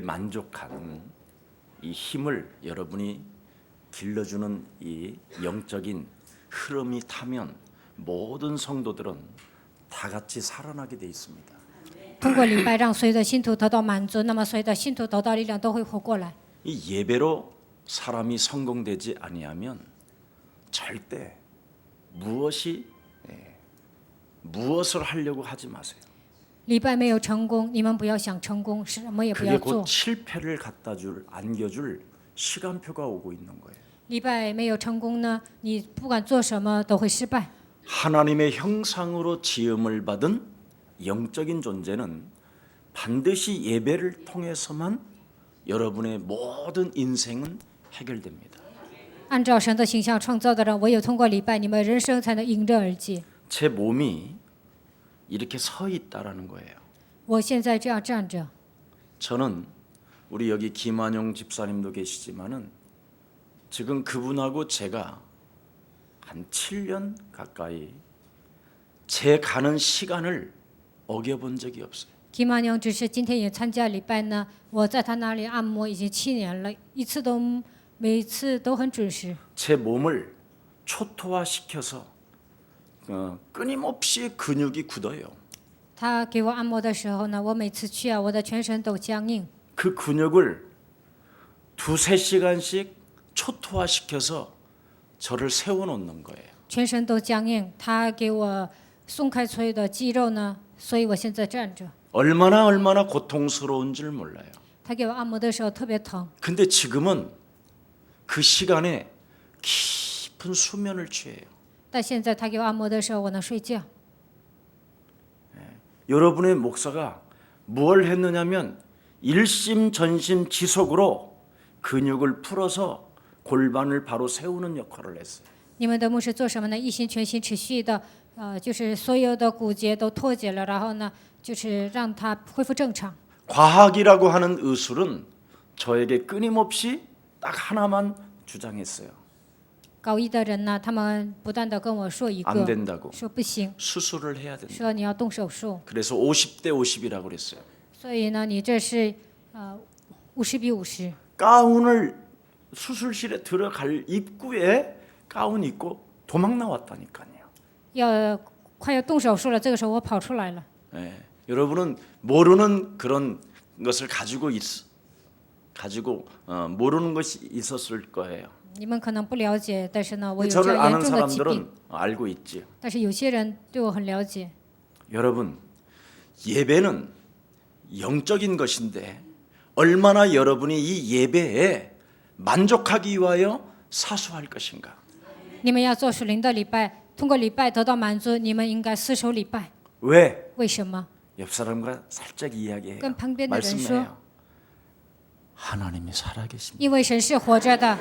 만족하는 이 힘을 여러분이 길러주는 이 영적인 흐름이 타면 모든 성도들은 다 같이 살아나게 돼 있습니다. 通过礼拜让所有的信徒得到满足，那么所有的信徒得到力量都会活过来。 이 예배로 사람이 성공되지 아니하면 절대 무엇을 하려고 하지 마세요. 礼拜没有成功，你们不要想成功，什么也不 그게 要 곧 做。 실패를 안겨줄 시간표가 오고 있는 거예요. 礼拜没有成功呢，你不管做什么都会失败。 하나님의 형상으로 지음을 받은 영적인 존재는 반드시 예배를 통해서만 여러분의 모든 인생은 해결됩니다. 按照神的形象创造的人，唯有通过礼拜，你们人生才能迎刃而解。 제 몸이 이렇게 서 있다라는 거예요. 我现在这样站着， 저는 우리 여기 김한용 집사님도 계시지만은 지금 그분하고 제가 한 7년 가까이 제 가는 시간을 어겨본 적이 없어요. 金马娘只是今天也参加礼拜呢。我在他那里按摩已经7年了，每一次都很准时。 제 몸을 초토화시켜서 끊임없이 근육이 굳어요. 他给我按摩的时候呢，我每次去啊，我的全身都僵硬。 그 근육을 2~3시간씩 초토화시켜서 저를 세워놓는 거예요. 全身都僵硬，他给我松开所有的肌肉呢，所以我现在站着。 얼마나 고통스러운 줄 몰라요. 他给我按摩的时候特别疼， 근데 지금은 그 시간에 깊은 수면을 취해요. 但现在他给我按摩的时候，我能睡觉。 여러분의 목사가 뭘 했느냐면 일심전심지속으로 근육을 풀어서 골반을 바로 세우는 역할을 했어요. 你们的牧师做什么呢？一心全心持续的，就是所有的骨节都脱节了，然后呢，就是让它恢复正常。 과학이라고 하는 의술은 저에게 끊임없이 딱 하나만 주장했어요. 搞医的人呢，他们不断的跟我说一 안 个， 된다고. 说不行， 수술을 해야 된다. 说你要动手术。 그래서 50대 50이라고 그랬어요. 所以呢，你这是50比50。 가운을 수술실에 들어갈 입구에 가운 입고 도망 나왔다니까요. 快要动手术了，这个时候我跑出来了。 예, 여러분은 모르는 그런 것을 모르는 것이 있었을 거예요. 你们可能不了解，但是呢，我有这 저를 样严 아는 重的疾病。 사람들은 알고 있지. 但是有些人对我很了解。 여러분, 예배는 영적인 것인데 얼마나 여러분이 이 예배에 만족하기 위하여 사수할 것인가. 你们要做属灵的礼拜，通过礼拜得到满足，你们应该厮守礼拜。 왜? 为什么？ 옆 사람과 살짝 이야기해요. 跟旁边的人说， 말씀해요. 하나님이 살아계십니다. 因为神是活着的。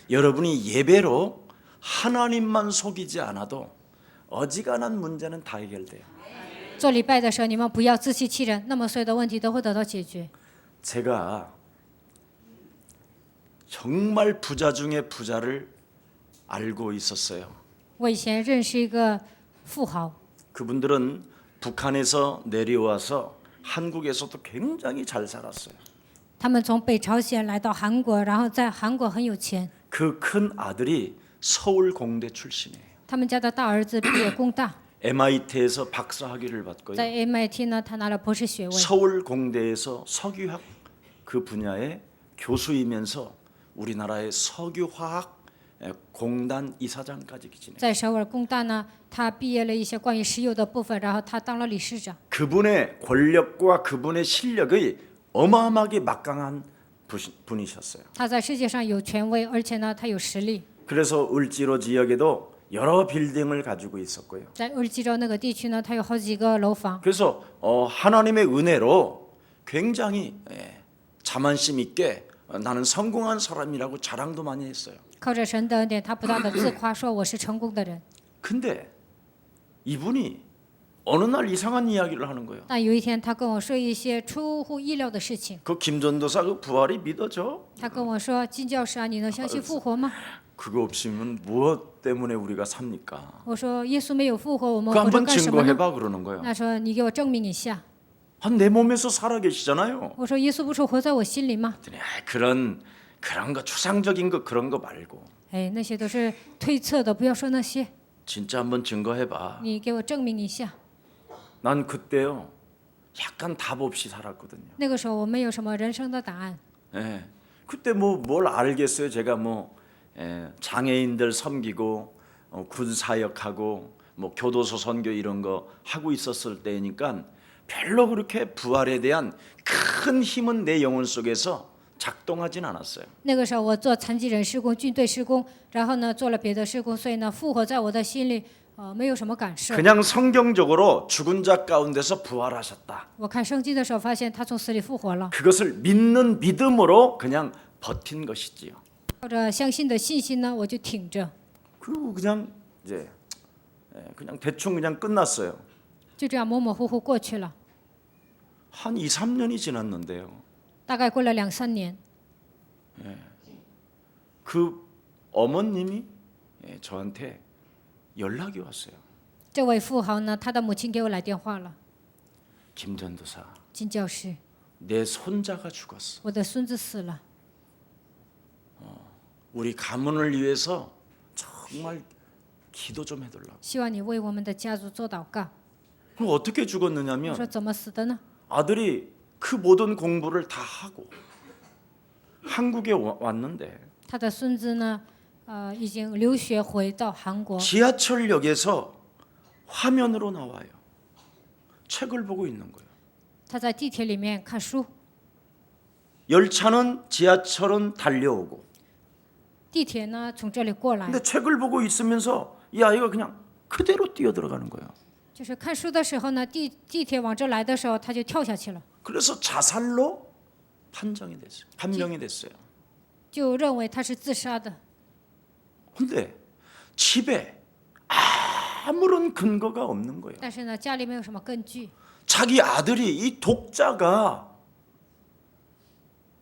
여러분이 예배로 하나님만 속이지 않아도 어지간한 문제는 다 해결돼요. 做礼拜的时候，你们不要自欺欺人，那么所有的问题都会得到解决。 제가 정말 부자 중에 부자를 알고 있었어요. 我以前认识一个富豪， 그분들은 북한에서 내려와서 한국에서도 굉장히 잘 살았어요. 他们从北朝鲜来到韩国，然后在韩国很有钱。 그 큰 아들이 서울 공대 출신이에요. 他们家的大儿子毕业工大， MIT에서 박사 학위를 받고요. 在 MIT 呢，他拿了博士学位。 서울 공대에서 석유학 그 분야의 교수이면서 우리나라의 석유화학 공단 이사장까지 지내요. 在首尔工大呢，他毕业了一些关于石油的部分，然后他当了理事长。 그분의 권력과 그분의 실력이 어마어마하게 막강한 분이셨어요. 他在世界上有权威，而且呢，他有实力。 그래서 을지로 지역에도 여러 빌딩을 가지고 있었고요. 在을지로那个地区呢，他有好几个楼房。 그래서 하나님의 은혜로 굉장히 자만심 있게 나는 성공한 사람이라고 자랑도 많이 했어요. 靠着神的恩典，他不断的自夸说我是成功的人。 근데 이분이 어느 날 이상한 이야기를 하는 거예요. 但有一天，他跟我说一些出乎意料的事情。 그 김전도사 그 부활이 믿어져? 他跟我说：“金教师啊，你能相信复活吗 그거 없으면 무엇 때문에 우리가 삽니까? ？”我说：“耶稣没有复活，我们 그 活着 한번 干什么呢 증거해봐 그러는 거예요. 那说：“你给我证明一下。내 몸에서 살아계시잖아요. 我说耶稣不是活在我心里吗？ 그런 거 추상적인 거 그런 거 말고 哎，那些都是推测的，不要说那些， 진짜 한번 증거해봐. 你给我证明一下。 난 그때요 약간 답 없이 살았거든요. 那个时候我没有什么人生的答案， 예, 그때 뭘 알겠어요. 제가 장애인들 섬기고 군사역하고 교도소 선교 이런 거 하고 있었을 때니까 별로 그렇게 부활에 대한 큰 힘은 내 영혼 속에서 작동하진 않았어요. 那个时候我做残疾人施工、军队施工，然后呢做了别的施工，所以呢复活在我的心里，没有什么感受。 그냥 성경적으로 죽은 자 가운데서 부활하셨다. 我看圣经的时候发现他从死里复活了， 그것을 믿는 믿음으로 그냥 버틴 것이지요. 靠着相信的信心呢，我就挺着， 그리고 그냥 이제 그냥 대충 그냥 끝났어요. 就这样模模糊糊过去了。 한 2, 3년이 지났는데요. 大概过了2、3年， 그 어머님이 저한테 연락이 왔어요. 这位富豪呢，他的母亲给我来电话了， 김 전도사, 金教师， 내 손자가 죽었어. 我的孙子死了， 우리 가문을 위해서 정말 기도 좀 해달라. 希望你为我们的家族做祷告。 그럼 어떻게 我 죽었느냐면 说怎么死的呢？ 아들이 그 모든 공부를 다 하고 한국에 왔는데 他的孙子呢，已经留学回到韩国， 지하철역에서 화면으로 나와요. 책을 보고 있는 거예요. 他在地铁里面看书， 열차는 지하철은 달려오고 地铁呢从这里过来， 근데 책을 보고 있으면서 이 아이가 그냥 그대로 뛰어 들어가는 거예요. 就是看书的时候呢，地铁往这来的时候，他就跳下去了， 그래서 자살로 판정이 됐어요. 판명이 됐어요. 就认为他是自杀的。 근데 집에 아무런 근거가 없는 거예요. 但是呢，家里没有什么根据， 자기 아들이 이 독자가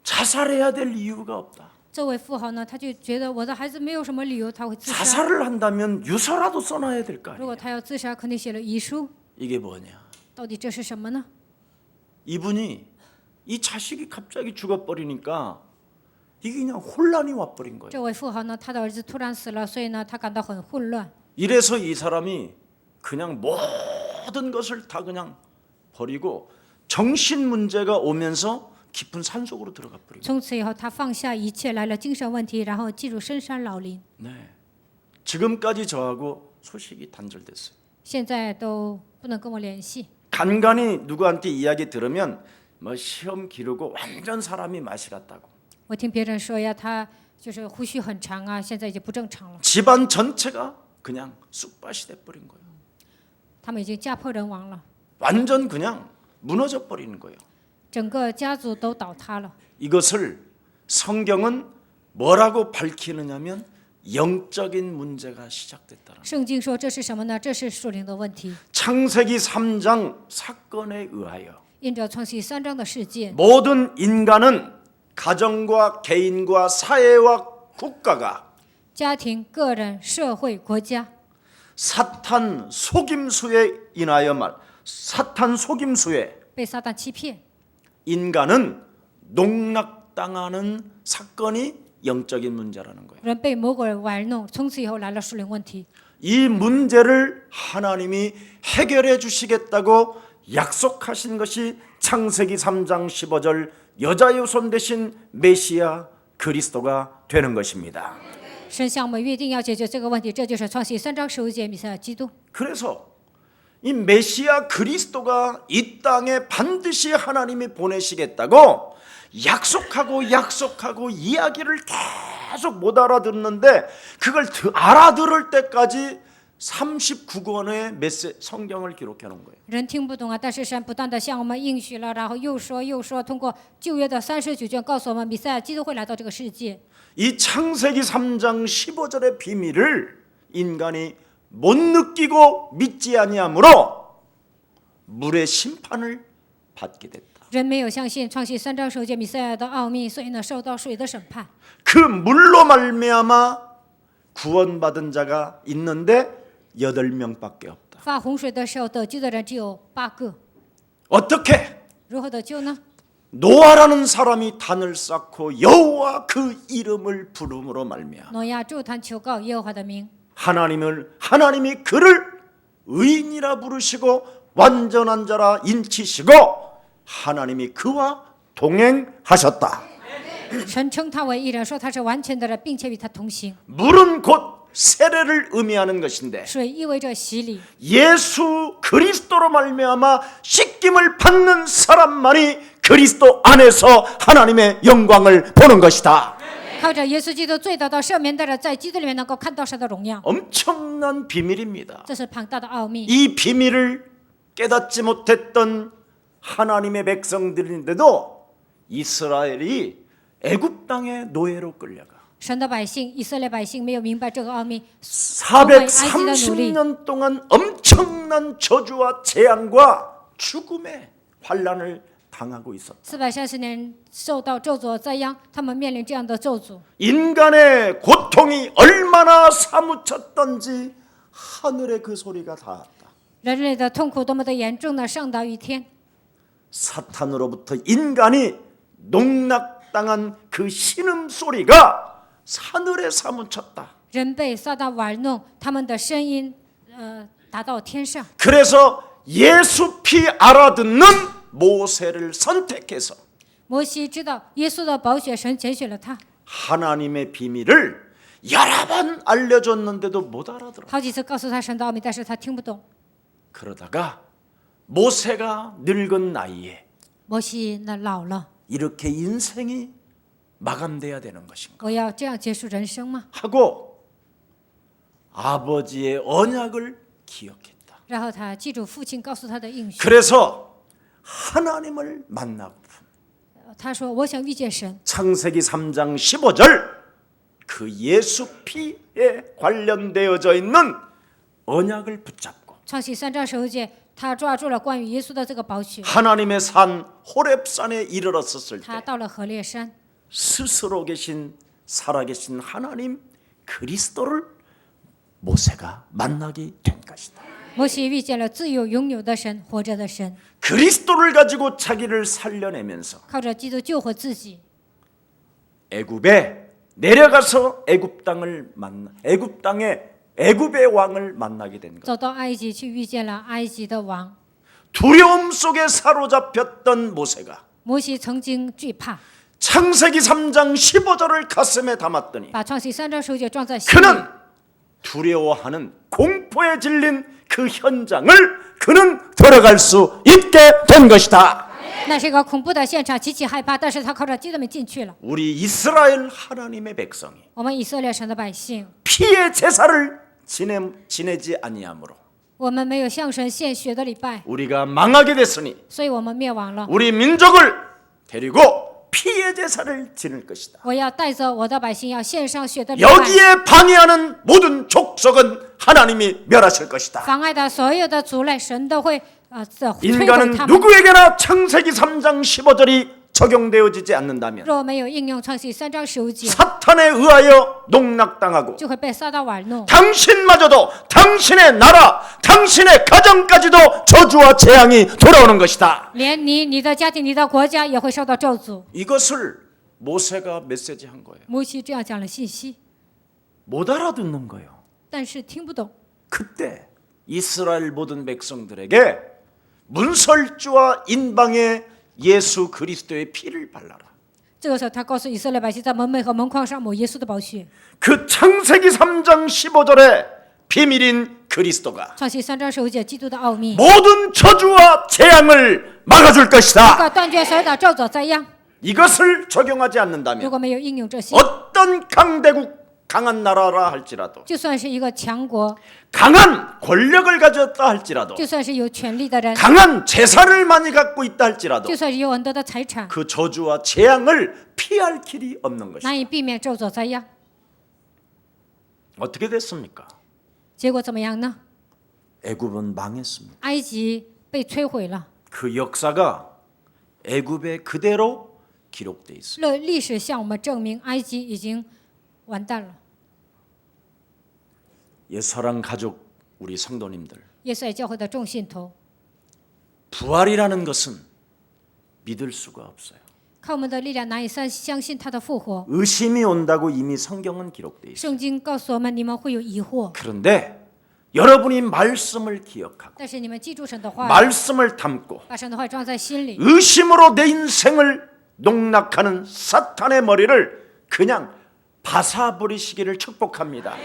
자살해야 될 이유가 없다. 这位富豪呢，他就觉得我的孩子没有什么理由他会自杀， 자살을 한다면 유서라도 써놔야 될 거 如果 아니에요. 他要自杀，肯定写了遗书。 이게 뭐냐? 到底这是什么呢？ 이분이 이 자식이 갑자기 죽어버리니까 이게 그냥 혼란이 와버린 거예요. 这位富豪呢，他的儿子突然死了，所以呢，他感到很混乱。 이래서 이 사람이 그냥 모든 것을 다 그냥 버리고 정신 문제가 오면서 깊은 산속으로 들어가 버리고. 从此以后，他放下一切，来了精神问题，然后进入深山老林。 네. 지금까지 저하고 소식이 단절됐어요. 现在都不能跟我联系。 간간히 누구한테 이야기 들으면 시험 기르고 완전 사람이 맛이 갔다고. 我听别人说呀，他就是胡须很长啊，现在已经不正常了。 집안 전체가 그냥 쑥밭이 돼버린 거예요. 他们已经家破人亡了， 완전 그냥 무너져 버리는 거예요. 整个家族都倒塌了。 이것을 성경은 뭐라고 밝히느냐면 영적인 문제가 시작됐다는. 圣经说这是什么呢？这是属灵的问题。 창세기 3장 사건에 의하여 因着创世3章的事件， 모든 인간은 가정과 개인과 사회와 국가가 家庭、个人、社会、国家， 사탄 속임수에 인하여 사탄 속임수에 被撒旦欺骗， 인간은 농락당하는 사건이 영적인 문제라는 거예요. 人被魔鬼玩弄，从此以后来了属灵问题。 이 문제를 하나님이 해결해 주시겠다고 약속하신 것이 창세기 3장 15절 여자의 손 대신 메시아 그리스도가 되는 것입니다. 神向我们约定要解决这个问题，这就是创世3章15节弥赛亚基督。 그래서 이 메시아 그리스도가 이 땅에 반드시 하나님이 보내시겠다고 약속하고 이야기를 계속 못 알아듣는데 그걸 알아들을 때까지 39권의 성경을 기록해 놓은 거예요. 人听不懂啊，但是神不断的向我们应许了，然后又说，通过旧约的39卷告诉我们，弥赛亚基督会来到这个世界。 이 창세기 3장 15절의 비밀을 인간이 못 느끼고 믿지 아니하므로 물의 심판을 받게 됐다. 人没有相信创世3章15节弥赛亚的奥秘，所以呢受到水的审判。 그 물로 말미암아 구원받은 자가 있는데 8명밖에 없다. 发洪水的时候得救的人只有8个， 어떻게? 如何得救呢？ 노아라는 사람이 단을 쌓고 여호와 그 이름을 부름으로 말미암아 挪亚筑坛求告耶和华的名， 하나님이 그를 의인이라 부르시고 완전한 자라 인치시고 하나님이 그와 동행하셨다. 神称他为义人，说他是完全的人，并且与他同行。 물은 곧 세례를 의미하는 것인데 水意味着洗礼， 예수 그리스도로 말미암아 씻김을 받는 사람만이 그리스도 안에서 하나님의 영광을 보는 것이다. 靠着耶稣基督罪得到赦免的人，在基督里面能够看到神的荣耀， 엄청난 비밀입니다. 这是庞大的奥秘。 이 비밀을 깨닫지 못했던 하나님의 백성들인데도 이스라엘이 애굽 땅의 노예로 끌려가 神的百姓，以色列百姓没有明白这个奥秘， 430년 동안 엄청난 저주와 재앙과 죽음의 환란을 당하고 있었다. 430年受到咒诅灾殃，他们面临这样的咒诅。 인간의 고통이 얼마나 사무쳤던지 하늘에 그 소리가 닿았다. 人类的痛苦多么的严重呢？上达于天， 사탄으로부터 인간이 농락당한 그 신음 소리가 하늘에 사무쳤다. 人被撒旦玩弄，他们的声音达到天上。 그래서 예수 피 알아듣는 모세를 선택해서 摩西知道耶稣的宝血，神拣选了他， 하나님의 비밀을 여러 번 알려줬는데도 못 알아들어. 好几次告诉他神的奥秘，但是他听不懂。 그러다가 모세가 늙은 나이에 摩西那老了， 이렇게 인생이 마감돼야 되는 것인가 我要这样结束人生吗？ 하고 아버지의 언약을 기억했다. 然后他记住父亲告诉他的应许， 그래서 하나님을 만나고 他说：“我想遇见神。 창세기 3장 15절 그 예수 피에 관련되어져 있는 언약을 붙잡고 ”创启3章15节，他抓住了关于耶稣的这个宝血。 하나님의 산 호렙산에 이르렀었을 他 때 到了何烈山， 스스로 계신 살아계신 하나님 그리스도를 모세가 만나게 된 것이다. 摩西遇见了自由拥有的神，活着的神， 그리스도를 가지고 자기를 살려내면서 靠着基督救活自己， 애굽에 내려가서 애굽 땅을 만나 애굽 땅에 애굽의 왕을 만나게 된 것. 走到埃及去遇见了埃及的王。 두려움 속에 사로잡혔던 모세가 摩西曾经惧怕， 창세기 3장 15절을 가슴에 담았더니 把创启3章15节装在心里。 그는 두려워하는 공포에 질린 그 현장을 그는 들어갈 수 있게 된 것이다. 那是一个恐怖的现场，极其害怕，但是他靠着基督们进去了。 우리 이스라엘 하나님의 백성이 我们以色列神的百姓， 피의 제사를 지내지 아니하므로 我们没有向神献血的礼拜， 우리가 망하게 됐으니 所以我们灭亡了。 우리 민족을 데리고 피의 제사를 지낼 것이다. 我要带着我的百姓，要献上血的礼拜。 여기에 방해하는 모든 족속은 하나님이 멸하실 것이다. 妨碍的所有的族类，神都会摧毁 인간은 他们。 누구에게나 창세기 3장 15절이 적용되어지지 않는다면 若没有应用创世3章15节， 사탄에 의하여 농락당하고 就会被撒旦玩弄。 당신마저도 당신의 나라, 당신의 가정까지도 저주와 재앙이 돌아오는 것이다. 连你、你的家庭、你的国家也会受到咒诅。 이것을 모세가 메시지한 거예요. 摩西这样讲了信息， 못 알아듣는 거예요. 但是听不懂。 그때 이스라엘 모든 백성들에게 문설주와 인방에 예수 그리스도의 피를 발라라. 这个时候，他告诉以色列百姓，在门楣和门框上抹耶稣的宝血。 그 창세기 3장 15절의 비밀인 그리스도가 创世3章15节，基督的奥秘， 모든 저주와 재앙을 막아줄 것이다. 要断绝所有的咒诅灾殃。 이것을 적용하지 如 않는다면 果没有应用这些， 어떤 강대국 강한 나라라 할지라도 就算是一个强国， 강한 권력을 가졌다 할지라도 就算是有权力的人， 강한 재산을 많이 갖고 있다 할지라도 就算是有很多的财产， 그 저주와 재앙을 피할 길이 없는 것이다. 难以避免咒诅灾殃。 어떻게 됐습니까? 结果怎么样呢？ 애굽은 망했습니다. 埃及被摧毁了， 그 역사가 애굽에 그대로 기록돼 있어요. 历史向我们证明，埃及已经完蛋了。 옛사랑 가족 우리 성도님들, 耶稣爱教会的众信徒， 부활이라는 것은 믿을 수가 없어요. 靠我们的力量难以相信他的复活。 의심이 온다고 이미 성경은 기록되어 있어요. 圣经告诉我们，你们会有疑惑， 그런데 여러분이 말씀을 기억하고 但是你们记住神的话， 말씀을 담고 把神的话装在心里， 의심으로 내 인생을 농락하는 사탄의 머리를 그냥 바사버리시기를 축복합니다.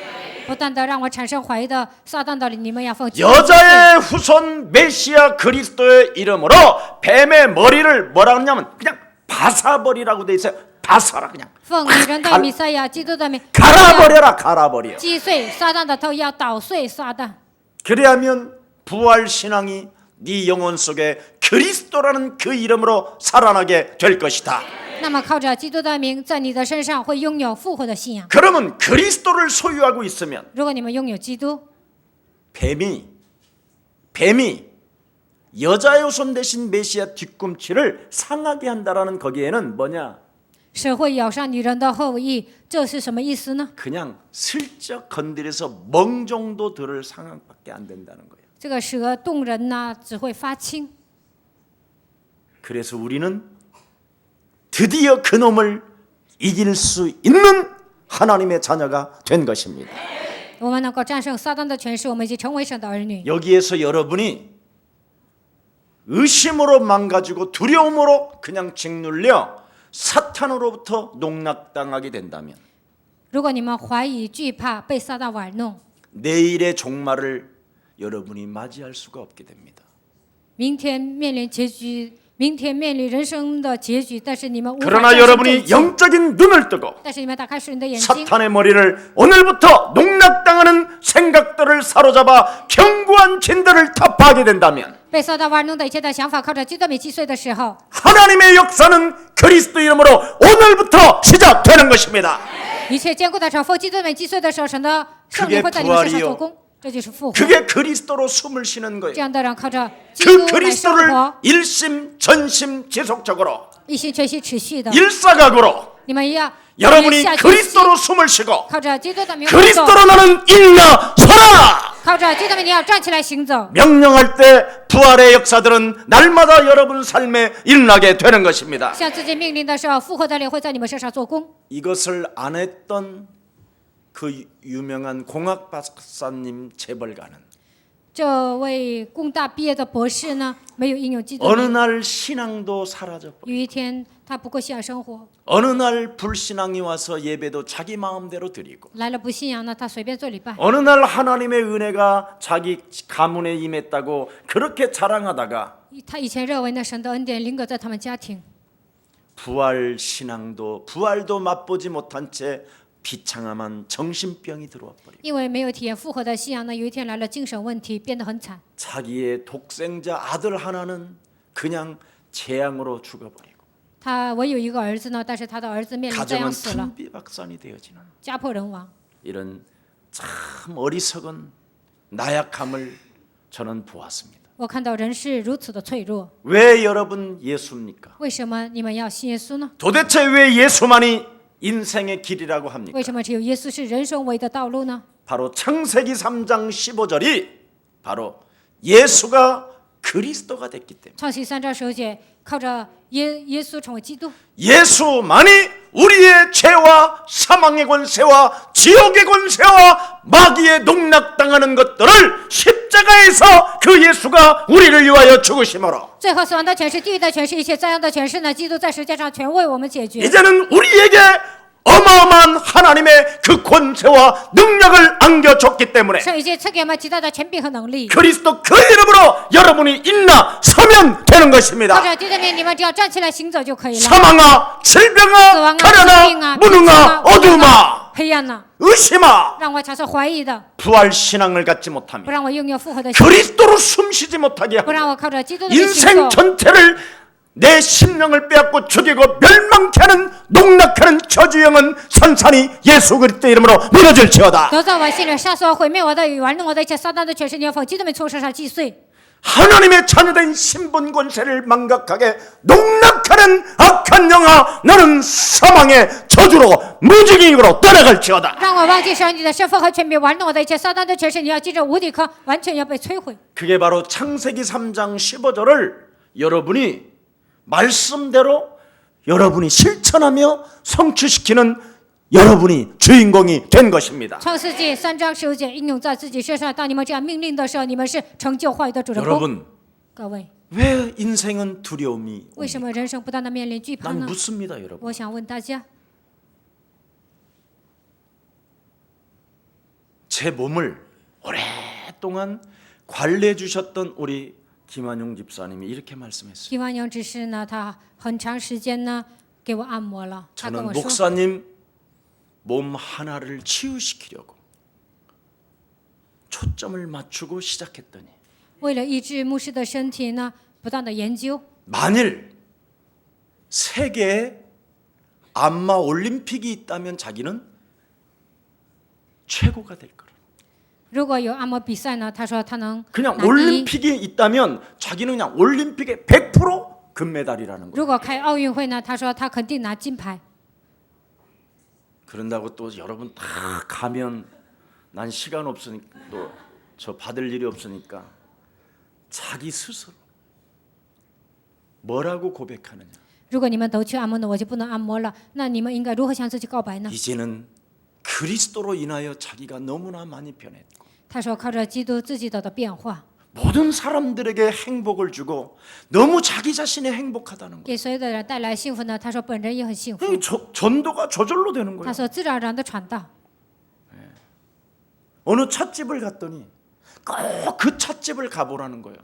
不断的让我产生怀疑的撒旦道理，你们要放弃。 여자의 후손 메시아 그리스도의 이름으로 뱀의 머리를 뭐라 하냐면 그냥 바사버리라고 돼 있어요. 바사라 그냥 奉女人的弥赛亚基督的名， 갈아버려라 갈아버려. 击碎撒旦的头，要捣碎撒旦。 그래야면 부활 신앙이 네 영혼 속에 그리스도라는 그 이름으로 살아나게 될 것이다. 那么靠着基督的名，在你的身上会拥有复活的信仰。 그러면 그리스도를 소유하고 있으면 如果你们拥有基督， 뱀이 여자의 후손 대신 메시아 뒤꿈치를 상하게 한다라는 거기에는 뭐냐? 蛇会咬上女人的后裔，这是什么意思呢？ 그냥 슬쩍 건드려서 멍 정도 들을 상황밖에 안 된다는 거예요. 这个蛇动人呢，只会发青。 그래서 우리는 드디어 그놈을 이길 수 있는 하나님의 자녀가 된 것입니다. 我们能够战胜撒旦的权势，我们已经成为神的儿女。 여기에서 여러분이 의심으로 망가지고 두려움으로 그냥 짓눌려 사탄으로부터 농락당하게 된다면 如果你们怀疑、惧怕被撒旦玩弄， 내일의 종말을 여러분이 맞이할 수가 없게 됩니다. 明天面临结局，明天面临人生的结局，但是你们无法 그러나 战胜这一 여러분이 切。 영적인 눈을 뜨고 但是你们打开属灵的眼睛， 사탄의 머리를 오늘부터 농락당하는 생각들을 사로잡아 견고한 진들을 타파하게 된다면 被撒旦玩弄的一切的想法，靠着基督名击碎的时候， 하나님의 역사는 그리스도 이름으로 오늘부터 시작되는 것입니다. 一切坚固的城，奉基督名击碎的时候，神的圣灵会在你们身上做工，这就是复活。 그게 그리스도로 숨을 쉬는 这 거예요. 样的人靠着基 그 督来生 그리스도를 活， 일심 전심 지속적으로 一心全心持续的。 일사각으로 你们要 여러분이 下决心， 그리스도로 숨을 쉬고 靠着基督的名活动， 그리스도로 나는 일나 서라 靠着基督的名，你要站起来行走。 명령할 때 부활의 역사들은 날마다 여러분 삶에 일어나게 되는 것입니다. 向自己命令的时候，复活的灵会在你们身上做工。 이것을 안 했던 그 유명한 공학 박사님 재벌가는 这位工大毕业的博士呢，没有应用基督的 어느 名。 날 신앙도 사라져버려. 有一天，他不过信仰生活， 어느 날 불신앙이 와서 예배도 자기 마음대로 드리고 来了不信仰呢，他随便做礼拜。 어느 날 하나님의 은혜가 자기 가문에 임했다고 그렇게 자랑하다가 他以前认为呢，神的恩典临格在他们家庭， 부활 신앙도 부활도 맛보지 못한 채 비창함한 정신병이 들어와 버리고 因为没有体验复活的信仰呢，有一天来了精神问题，变得很惨。 자기의 독생자 아들 하나는 그냥 재앙으로 죽어버리고 他唯有一个儿子呢，但是他的儿子面临这 가정은 样死了， 풍비박산이 되어지는 家破人亡。 이런 참 어리석은 나약함을 저는 보았습니다. 我看到人是如此的脆弱， 왜 여러분 예수입니까? 为什么你们要信耶稣呢？ 도대체 왜 예수만이 인생의 길이라고 합니까? 为什么只有耶稣是人生唯一的道路呢？ 바로 창세기 3장 15절이 바로 예수가 그리스도가 됐기 때문에 创世3章9节，靠着耶稣成为基督， 예수만이 우리의 죄와 사망의 권세와 지옥의 권세와 마귀의 농락당하는 것들을 십자가에서 그 예수가 우리를 위하여 죽으심으로 最后死亡的权势、地狱的权势、一切灾殃的权势呢，基督在十字架上全为我们解决。 이제는 우리에게 어마어마한 하나님의 그 권세와 능력을 안겨줬기 때문에 神已经赐给我们极大的权柄和能力。 그리스도 그 이름으로 여러분이 일나 서면 되는 靠 것입니다. 着基督的名，你们只要站起来行走就可以了。 사망아, 死 질병아, 亡啊、疾病 가련아, 啊、 무능아, 어둠아, 黑暗呐， 의심아, 让我产生怀疑的， 부활 신앙을 갖지 不 못하며 让我拥有复活的心， 그리스도로 숨쉬지 못하게 不 하고 让我靠着基督的名行 인생 走。 전체를 내 심령을 빼앗고 죽이고 멸망케 하는 농락하는 저주영은 산산이 예수 그리스도 이름으로 무너질지어다. 得在我心里杀死我、毁灭我的、玩弄我的一切撒旦的权势，你要奉基督的名从身上击碎。 하나님의 자녀된 신분 권세를 망각하게 농락하는 악한 영아 너는 사망의 저주로 무지개로 떠나갈지어다. 让我忘记神你的身份和权柄，玩弄我的一切撒旦的权势，你要进入无底坑，完全要被摧毁。 그게 바로 창세기 3장 15절을 여러분이 말씀대로 여러분이 실천하며 성취시키는 여러분이 주인공이 된 것입니다. 创世纪3章15节应用在自己身上。当你们这样命令的时候，你们是成就话语的主人公。 여러분, 各位， 왜 인생은 두려움이 为什么人生不断的面临惧怕 난 呢？ 묻습니다, 여러분. 我想问大家， 제 몸을 오랫동안 관리해 주셨던 우리 김한용 집사님이 이렇게 말씀했어요. 김万영执事呢，他很长时间呢给我按摩了。他跟 저는 我说， 목사님 몸 하나를 치유시키려고 초점을 맞추고 시작했더니 为了医治牧师的身体呢，不断的研究。 만일 세계에 안마 올림픽이 있다면 자기는 최고가 될 거라. 如果有按摩比赛呢，他说他能 그냥 拿第一。 올림픽이 있다면 자기는 그냥 올림픽의 100% 금메달이라는 거예요. 如果开奥运会呢，他说他肯定拿金牌。 그런다고 또 여러분 다 가면 난 시간 없으니까 또 저 받을 일이 없으니까 자기 스스로 뭐라고 고백하느냐. 如果你们都去按摩呢，我就不能按摩了。那你们应该如何向自己告白呢？ 이제는 그리스도로 인하여 자기가 너무나 많이 변했고 他说靠着基督自己得到变化， 모든 사람들에게 행복을 주고 너무 자기 자신이 행복하다는 거예요. 给所有的人带来幸福呢。他说本人也很幸福。 전도가 저절로 되는 他 거예요. 说自然而然的传道。 어느 찻집을 갔더니 꼭 그 찻집을 가보라는 거예요.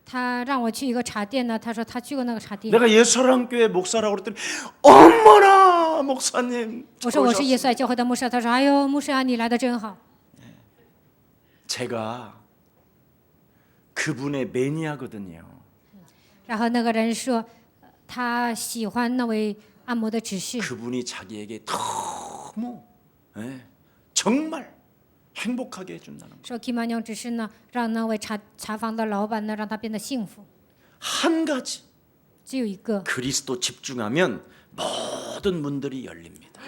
他让我去一个茶店呢，他说他去过那个茶店。 내가 예수사랑교회 목사라고 그랬더니 어머나 목사님 我说我是耶 오셨습니다. 稣爱教会的牧师，他说哎呦牧师啊，你来的真好。 제가 그분의 매니아거든요. 然后那个人说他喜欢那位按摩的执事， 그분이 자기에게 너무 정말 행복하게 해준다는 거예요. 说 김한영执事呢，让那位茶房的老板呢，让他变得幸福。 한 가지 只有一个， 그리스도 집중하면 모든 문들이 열립니다.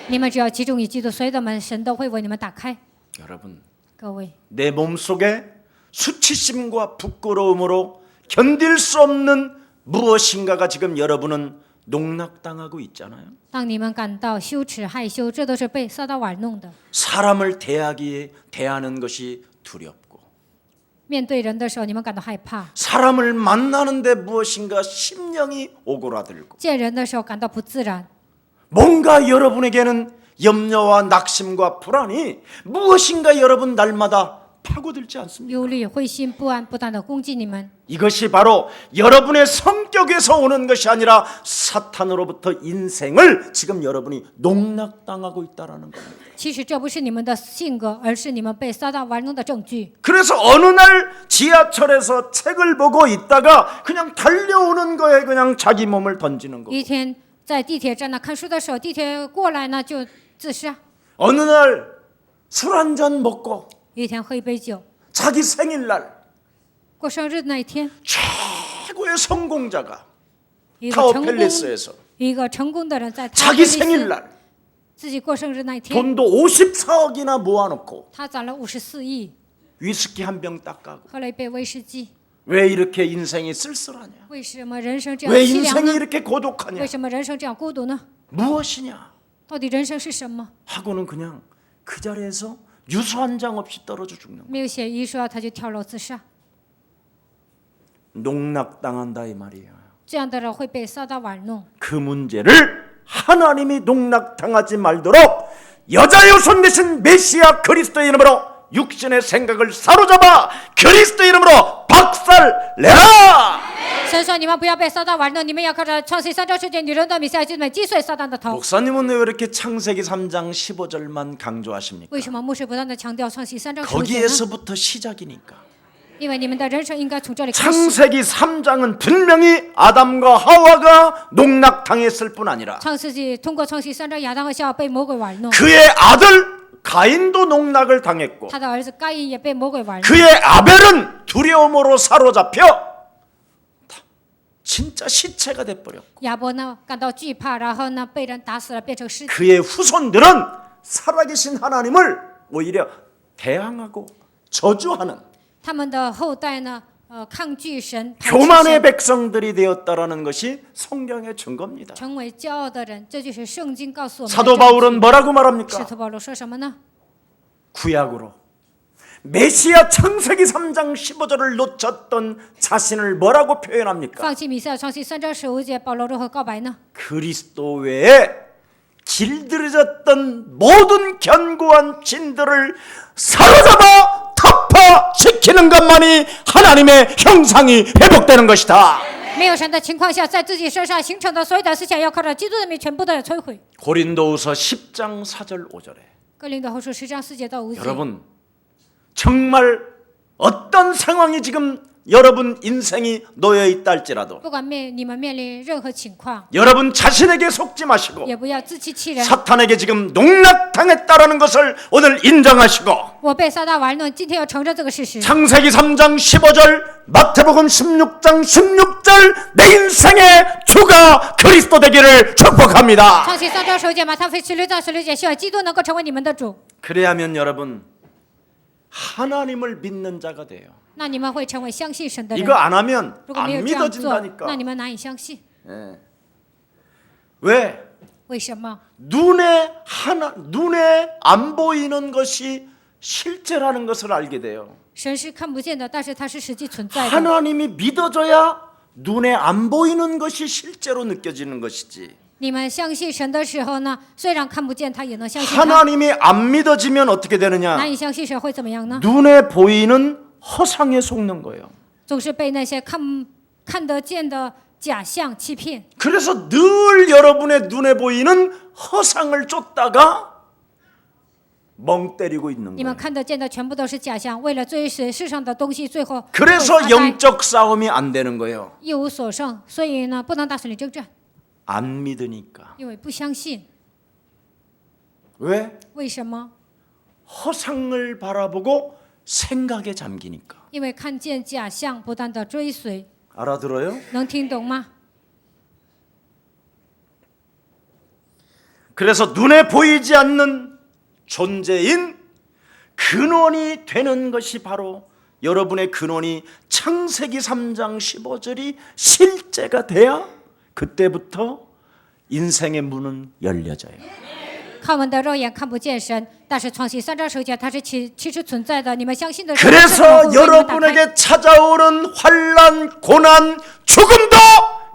你们只要集中于基督，所有的门神都会为你们打开。 여러분 各位， 내 몸속에 수치심과 부끄러움으로 견딜 수 없는 무엇인가가 지금 여러분은 농락당하고 있잖아요. 当你们感到羞耻、害羞，这都是被撒旦玩弄的。 사람을 대하는 것이 두렵고 面对人的时候，你们感到害怕； 사람을 만나는데 무엇인가 심령이 오그라들고 见人的时候感到不自然。 뭔가 여러분에게는 염려와 낙심과 불안이 무엇인가 여러분 날마다 파고들지 않습니까? 忧虑、灰心、不安，不断的攻击你们。 이것이 바로 여러분의 성격에서 오는 것이 아니라 사탄으로부터 인생을 지금 여러분이 농락당하고 있다는 겁니다. 其实这不是你们的性格，而是你们被撒旦玩弄的证据。 그래서 어느 날 지하철에서 책을 보고 있다가 그냥 달려오는 거에 그냥 자기 몸을 던지는 거. 一天在地铁站呢看书的时候，地铁过来呢就自杀。 어느 날 술 한 잔 먹고 一天喝一杯酒， 자기 생일날 过生日那一天， 최고의 성공자가 一个 타워 成功 팰리스에서 一个成功的人在他 자기 생일날 自己过生日那一天， 돈도 54억이나 모아놓고 他攒了54亿， 위스키 한 병 딱 까고 喝了一杯威士忌。 왜 이렇게 인생이 쓸쓸하냐? 为什么人生这样 왜 凄凉 인생이 呢？ 이렇게 고독하냐? 为什么人生这样孤独呢？ 무엇이냐? 到底人生是什么？ 하고는 그냥 그 자리에서 유서 한 장 없이 떨어져 죽는 거야. 没有写遗书，他就跳楼自杀。 농락당한다 이 말이에요. 这样的人会被撒旦玩弄。 그 문제를 하나님이 농락당하지 말도록 여자의 손 대신 메시아 그리스도의 이름으로 육신의 생각을 사로잡아 그리스도의 이름으로 박살내라. 神说：“你们不要被撒旦玩弄，你们要靠着创世3章10节女人的米赛基本击碎撒旦的头。 목사님은 왜 이렇게 창세기 3장 15절만 강조하십니까? 为什么牧师不断的强调创世3章15节呢？ 거기에서부터 시작이니까. 因为你们的人生应该从这里开始。 창세기 3장은 분명히 아담과 하와가 농락당했을 뿐 아니라 创世纪通过创世3章，亚当和夏娃被魔鬼玩弄， 그의 아들 가인도 농락을 당했고 他的儿子该隐也被魔鬼玩弄。 그의 아벨은 두려움으로 사로잡혀 진짜 시체가 돼버렸고 亚伯呢感到惧怕，然后呢被人打死了，变成尸体。 그의 후손들은 살아계신 하나님을 오히려 대항하고 저주하는 他们的后代呢，抗拒神，排斥 교만의 神 백성들이 되었다라는 것이 성경의 증거입니다. 成为骄傲的人，这就是圣经告诉我们的 사도 证 바울은 据。 뭐라고 使 말합니까? 徒保罗说什么呢？ 구약으로 메시아 창세기 3장 15절을 놓쳤던 자신을 뭐라고 표현합니까? 放弃弥赛亚创世3章15节，保罗如何告白呢？ 그리스도 외에 길들여졌던 모든 견고한 진들을 사로잡아 타파시키는 것만이 하나님의 형상이 회복되는 것이다. 没有神的情况下，在自己身上形成的所有的思想，要靠着基督的名全部的摧毁。 고린도후서 10장 4절 5절에 哥林多后书10章4节到5节。 여러분 정말 어떤 상황이 지금 여러분 인생이 놓여 있다 할지라도 不管你们面临任何情况， 여러분 자신에게 속지 마시고 也不要自欺欺人。 사탄에게 지금 농락당했다라는 것을 오늘 인정하시고 我被撒旦玩弄，今天要承认这个事实。 창세기 3장 15절 마태복음 16장 16절 내 인생의 주가 그리스도 되기를 축복합니다. 创世3章9节，马太福音16章16节，希望基督能够成为你们的主， 그래야면 여러분 하나님을 믿는 자가 돼요. 那你们会成为相信神的人。 이거 안 하면 如果没有 안 这样做， 믿어진다니까. 那你们难以相信。 예. 왜? 为什么？ 눈에 안 보이는 것이 실제라는 것을 알게 돼요. 神是看不见的，但是它是实际存在的。 하나님이 믿어져야 눈에 안 보이는 것이 실제로 느껴지는 것이지. 你们相信神的时候呢，虽然看不见，他也能相信他。 하나님이 안 믿어지면 어떻게 되느냐? 难以相信神会怎么样呢？ 눈에 보이는 허상에 속는 거예요. 总是被那些看得见的假象欺骗。 그래서 늘 여러분의 눈에 보이는 허상을 쫓다가 멍 때리고 있는 你们 거예요. 看得见的全部都是假象，为了追随世上的东西，最后 그래서 会发呆 영적 싸움이 안 되는 거예요. 一无所胜。所以呢，不能打胜利征战， 안 믿으니까. 因为不相信。 왜? 为什么？ 허상을 바라보고 생각에 잠기니까. 因为看见假象，不断的追随。 알아들어요? 能听懂吗？ 그래서 눈에 보이지 않는 존재인 근원이 되는 것이 바로 여러분의 근원이 창세기 3장 15절이 실제가 돼야 그때부터 인생의 문은 열려져요. 靠我们的肉眼看不见神，但是创世3章9节它是其实存在的。你们相信的时候， 그래서 神会为你们打开。 여러분에게 찾아오는 환난, 고난, 죽음도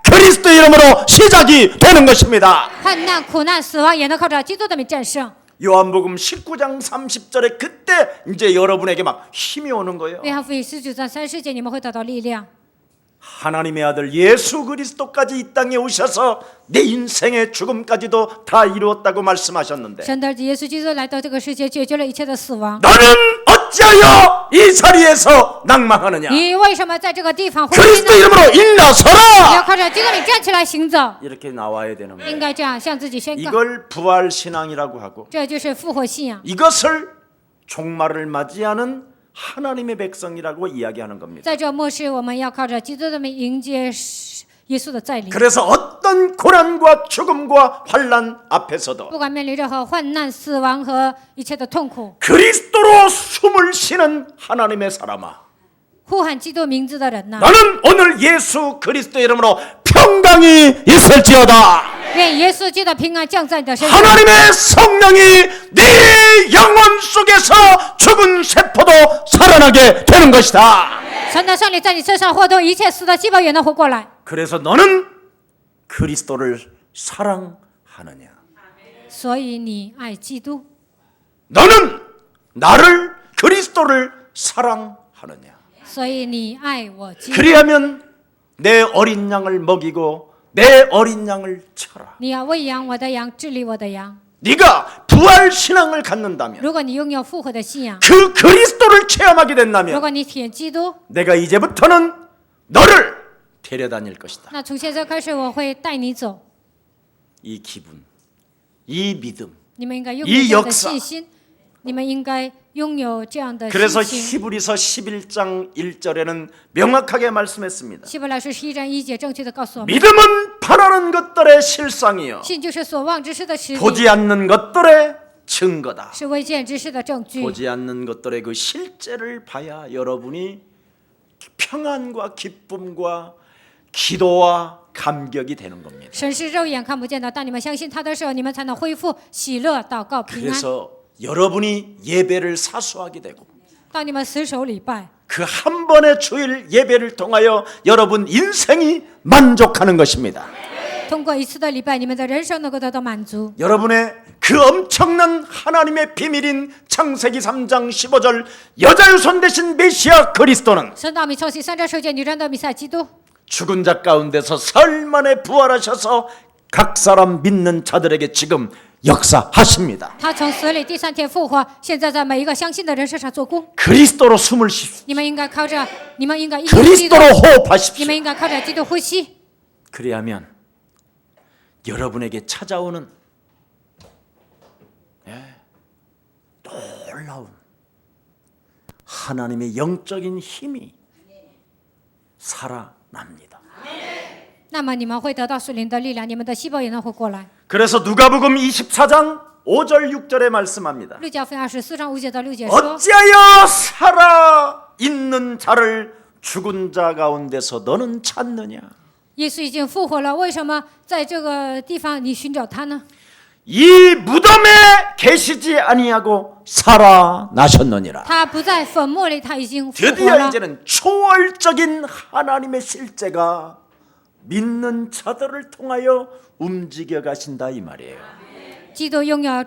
그리스도 이름으로 시작이 되는 것입니다. 患难、苦难、死亡也能靠着基督的名战胜。 요한복음 19장 30절에 그때 이제 여러분에게 막 힘이 오는 거예요. 约翰福音19章30节，你们会得到力量。 하나님의 아들 예수 그리스도까지 이 땅에 오셔서 내 인생의 죽음까지도 다 이루었다고 말씀하셨는데 神的儿子耶稣基督来到这个世界，解决了一切的死亡。 너는 어찌하여 이 자리에서 낭망하느냐? 你为什么在这个地方灰心 그리스도 呢？ 이름으로 你要 일어서라! 靠着基督的名站起来行走， 이렇게 나와야 되는 应 거예요. 该这样向自己宣告。 이걸 부활신앙이라고 하고 这就是复活信仰。 이것을 종말을 맞이하는 하나님의 백성이라고 이야기하는 겁니다. 在这末世，我们要靠着基督的名迎接耶稣的再临。 그래서 어떤 고난과 죽음과 환난 앞에서도 不管面临任何患难、死亡和一切的痛苦， 그리스도로 숨을 쉬는 하나님의 사람아, 呼喊基督名字的人呐， 나는 오늘 예수 그리스도 이름으로 평강이 있을지어다. 愿耶稣基督的平安降在你的身上。 하나님의 성령이 네 영혼 속에서 죽은 세포도 살아나게 되는 것이다. 神的圣灵在你身上活动，一切死的细胞也能活过来。 그래서 너는 그리스도를 사랑하느냐? 所以你爱基督， 너는 나를 그리스도를 사랑하느냐? 所以你爱我基督。 그리하면 내 어린 양을 먹이고 내 어린 양을 쳐라. 你要喂养我的羊，治理我的羊。 네가 부활 신앙을 갖는다면 如果你拥有复活的信仰， 그 그리스도를 체험하게 如 된다면 果你体验基督， 내가 이제부터는 너를 데려다닐 것이다. 那从现在开始我会带你走。 이 기분, 이 믿음. 你们应该拥有 이 这样的 역사 信心，你们应该拥有这样的 그래서 信心。 히브리서 11장 1절에는 명확하게 말씀했습니다. 希伯来书11章1节正确的告诉我们， 믿음은 바라는 것들의 실상이요 信就是所望之事的实 보지 底， 않는 것들의 증거다. 是未见之事的证据。 보지 않는 것들의 그 실제를 봐야 여러분이 평안과 기쁨과 기도와 감격이 되는 겁니다. 神是肉眼看不见的，当你们相信他的时候，你们才能恢复喜乐、祷告、平安。 그래서 여러분이 예배를 사수하게 되고 当你们死守礼拜， 그 한 번의 주일 예배를 통하여 여러분 인생이 만족하는 것입니다. 通过一次的礼拜，你们的人生能够得到满足。 여러분의 그 엄청난 하나님의 비밀인 창세기 3장 15절 여자의 손 대신 메시아 그리스도는 神道明创世3章9节，女人的弥赛基督， 죽은 자 가운데서 사흘 만에 부활하셔서 각 사람 믿는 자들에게 지금 역사하십니다. 他从死里第3天复活，现在在每一个相信的人身上做工。 그리스도로 숨을 쉬십시오. 你们应该靠着，你们应该依靠基督， 그리스도로 你 호흡하십시오. 们应该靠着基督呼吸。 그리하면 여러분에게 찾아오는 놀라운 하나님의 영적인 힘이 살아납니다. 那么你们会得到属灵的力量，你们的细胞也能活过来。 그래서 누가복음 24장 5절 6절에 말씀합니다. 路加福音24章5节到6节说： 어찌하여 살아 있는 자를 죽은 자 가운데서 너는 찾느냐? 耶稣已经复活了，为什么在这个地方你寻找他呢？ 이 무덤에 계시지 아니하고 살아나셨느니라. 他不在坟墓里，他已经复活 드디어 了。 이제는 초월적인 하나님의 실제가 믿는 자들을 통하여 움직여 가신다 이 말이에요. 基督拥有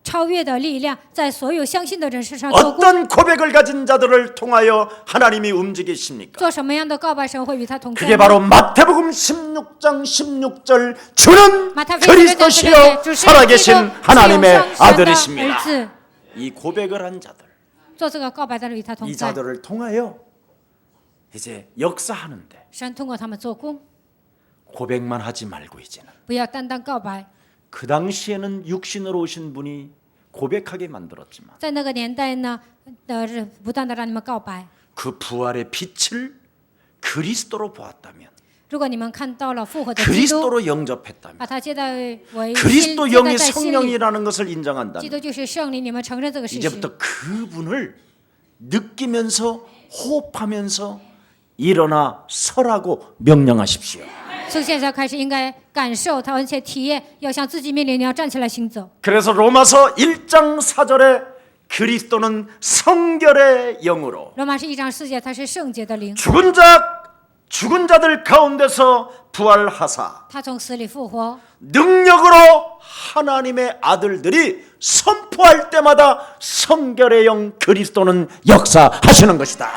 超越的力量，在所有相信的人身上做工。 어떤 고백을 가진 자들을 통하여 하나님이 움직이십니까? 做什么样的告白，神会与他同在 그게 呢？ 바로 마태복음 16장 16절 주는 马太福音16章16 그리스도시요 节，主是基督， 살아계신 是永 하나님의 生神的 아들이십니다. 儿子。 이 고백을 한 자들, 做这个告白的人与他同 이 在， 자들을 통하여 이제 역사하는데 神通过他们做工， 고백만 하지 말고 이제는 不要单单告白。 그 당시에는 육신으로 오신 분이 고백하게 만들었지만 在那个年代呢，不断的让你们告白。 그 부활의 빛을 그리스도로 보았다면 如果你们看到了复活的基督， 그리스도로 영접했다면 把他接待为 그리스도 接待 영이 在心里， 성령이라는 것을 基 인정한다면 督就是圣灵，你们承认这个事实， 이제부터 그분을 느끼면서 호흡하면서 일어나 서라고 명령하십시오. 从现在开始应该感受他，而且体验，要向自己命令，你要站起来行走。 그래서 로마서 1장 4절에 그리스도는 성결의 영으로 罗马是1章4节，他是圣洁的灵， 죽은 자들 가운데서 부활하사 他从死里复活， 능력으로 하나님의 아들들이 선포할 때마다 성결의 영 그리스도는 역사하시는 것이다.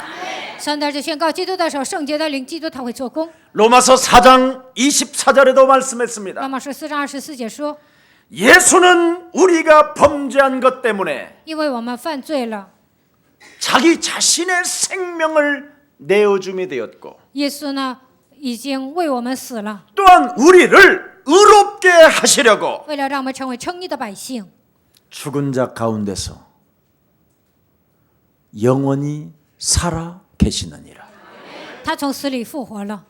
神的儿子宣告基督的时候，圣洁的灵，基督他会做工。 로마서 4장 24절에도 말씀했습니다. 罗马书4章24节说， 예수는 우리가 범죄한 것 때문에 因为我们犯罪了， 자기 자신의 생명을 내어줌이 되었고 耶稣呢已经为我们死了， 또한 우리를 의롭게 하시려고 为了让我们成为称义的百姓， 죽은 자 가운데서 영원히 살아 계시느니라. 他从死里复活了。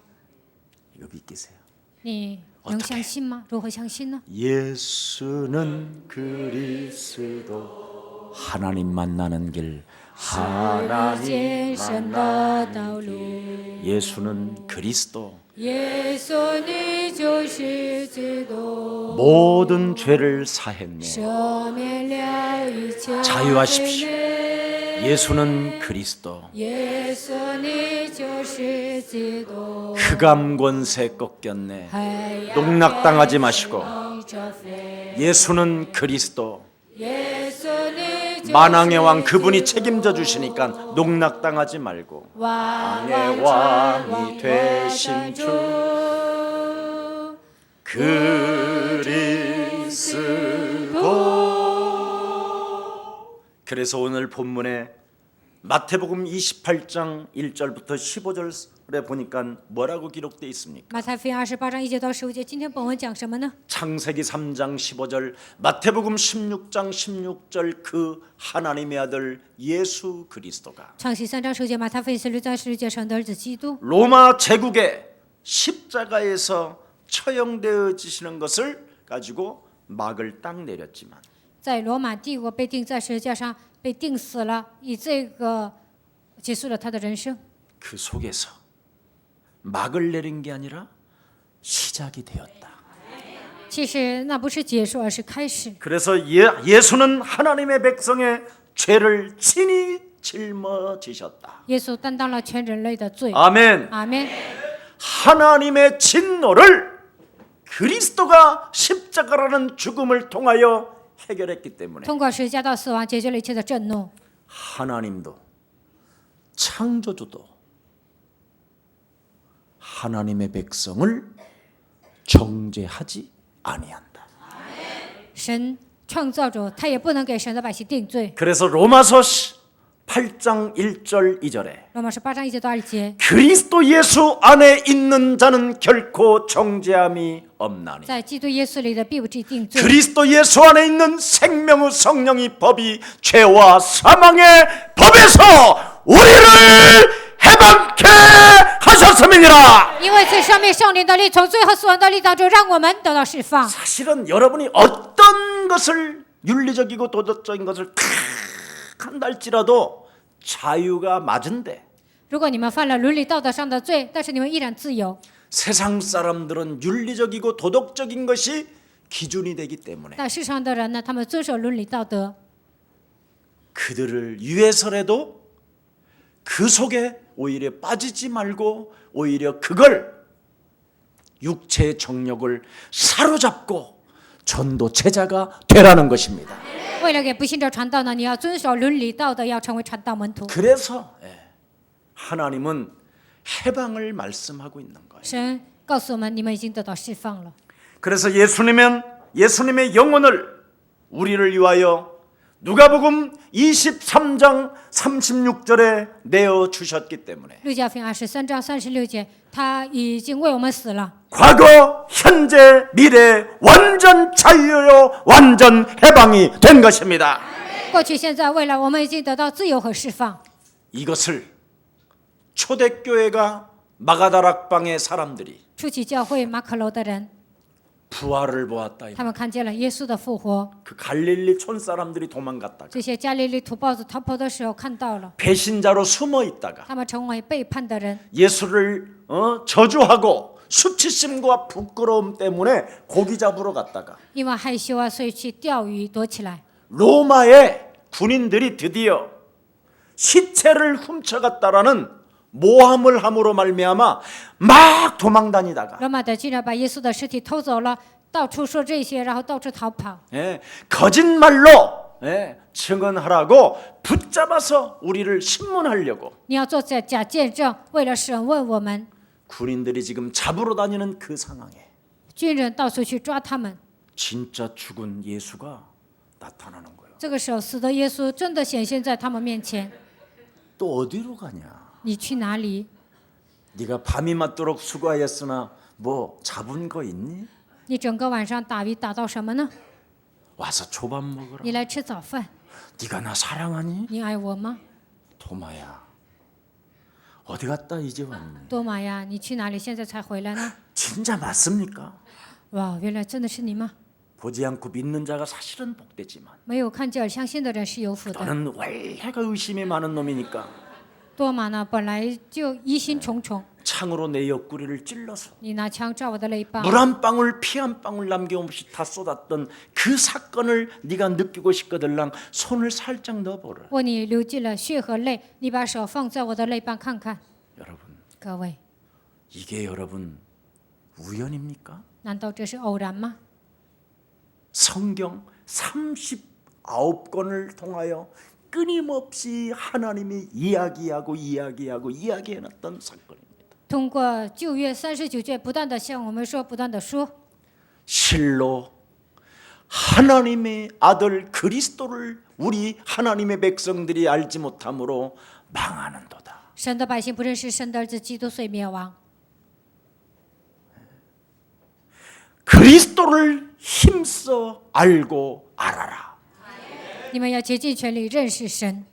이거 믿기세요? 你能相信吗？如何相信呢？ 예수는 그리스도 하나님 만나는 길 하나님 见神的道路， 예수는 그리스도 耶稣你就是基督， 모든 죄를 사했네. 赦免了一切 자유하십시오. 罪孽 예수는 그리스도 耶稣你就是基督， 흑암 권세 꺾였네. 海洋 농락당하지 마시고 这飞 예수는 그리스도 耶稣你就是 만왕의 왕 그분이 책임져 주시니까 농락당하지 말고 왕의 왕이 되신 주 그리스도. 그래서 오늘 본문에 마태복음 28장 1절부터 15절에 보니까 뭐라고 기록되어 있습니까? 马太福音28章1节到15节，今天本文讲什么呢？ 창세기 3장 15절, 마태복음 16장 16절 그 하나님의 아들 예수 그리스도가 创世3章10节，马太福音16章16节，神的儿子基督， 로마 제국의 십자가에서 처형되어지시는 것을 가지고 막을 딱 내렸지만 在罗马帝国被钉在十字架上，被钉死了，以这个结束了他的人生。그 속에서 막을 내린 게 아니라 시작이 되었다. 其实那不是结束，而是开始。 그래서 예수는 하나님의 백성의 죄를 친히 짊어지셨다. 耶稣担当了全人类的罪。 아멘. 阿门。 하나님의 진노를 그리스도가 십자가라는 죽음을 통하여 해결했기 때문에 通过十字架到死亡解决了一切的震怒。 하나님도 창조주도 하나님의 백성을 정죄하지 아니한다. 神创造主，他也不能给神的百姓定罪。 그래서 로마서 8장 1절 2절에 罗马书8章1节到2节， 그리스도 예수 안에 있는 자는 결코 정죄함이 없나니 在基督耶稣里的必不至定罪。 그리스도 예수 안에 있는 생명의 성령이 법이 죄와 사망의 법에서 우리를 해방케 하셨음이니라. 因为在上面圣灵的力从罪和死亡的力当中，让我们得到释放。 사실은 여러분이 어떤 것을 윤리적이고 도덕적인 것을 다 한달지라도 자유가 맞은데 如果你们犯了伦理道德上的罪，但是你们依然自由。 세상 사람들은 윤리적이고 도덕적인 것이 기준이 되기 때문에 但世上的人呢，他们遵守伦理道德， 그들을 위해서라도 그 속에 오히려 빠지지 말고 오히려 그걸 육체의 정욕을 사로잡고 전도 제자가 되라는 것입니다. 为了给不信者传道呢，你要遵守伦理道德，要成为传道门徒。 그래서 하나님은 해방을 말씀하고 있는 거예요. 神告诉我们，你们已经得到释放了。 그래서 예수님의 영혼을 우리를 위하여 누가복음 23장 36절에 내어 주셨기 때문에 路加福音23章36节，他已经为我们死了。 과거, 현재, 미래 완전 자유요 완전 해방이 된 것입니다. 过去、现在、未来，我们已经得到自由和释放。 이것을 초대교회가 마가다락방의 사람들이 初期教会马可楼的人， 부활을 보았다. 他们看见了耶稣的复活。 그 갈릴리 촌 사람들이 도망갔다가 这些加利利土包子逃跑的时候看到了， 배신자로 숨어 있다가 他们成为背叛的人， 예수를 저주하고 수치심과 부끄러움 때문에 고기 잡으러 갔다가 因为害羞啊，所以去钓鱼躲起来。 로마의 군인들이 드디어 시체를 훔쳐갔다라는 모함을 함으로 말미암아 막 도망다니다가 罗马的竟然把耶稣的尸体偷走了，到处说这些，然后到处逃跑。 거짓말로 증언하라고 붙잡아서 우리를 신문하려고 你要做假见证，为了审问我们。 군인들이 지금 잡으러 다니는 그 상황에 军人到处去抓他们。 진짜 죽은 예수가 나타나는 거예요. 这个时候，死的耶稣真的显现在他们面前。 또 어디로 가냐? 你去哪里？ 네가 밤이 맞도록 수고하였으나 뭐 잡은 거 있니? 你整个晚上打鱼打到什么呢？ 와서 초밥 먹으라. 你来吃早饭。 네가 나 사랑하니? 你爱我吗？ 도마야. 어디 갔다 이제 왔니? 多玛呀，你去哪里？现在才回来呢？ 진짜 맞습니까? 哇，原来真的是你吗？ 보지 않고 믿는 자가 사실은 복되지만 没有看见而相信的人是有福的。 너는 원래가 의심이 많은 놈이니까 多玛呢，本来就疑心重重。 창으로 내 옆구리를 찔러서 你拿枪照我的肋巴， 물 한 방울 피 한 방울 남김없이 다 쏟았던 그 사건을 네가 느끼고 싶거들랑 손을 살짝 넣어보라. 为你流尽了血和泪，你把手放在我的肋旁看看。 여러분 各位， 이게 여러분 우연입니까? 难道这是偶然吗？ 성경 39권을 통하여 끊임없이 하나님이 이야기해놨던 사건입니다. 通过旧约39卷，不断的向我们说，不断的说， 실로 하나님의 아들 그리스도를 우리 하나님의 백성들이 알지 못함으로 망하는도다. 神的百姓不认识神的儿子基督，遂灭亡。 그리스도를 힘써 알고 알아라. 你们要竭尽全力认识神。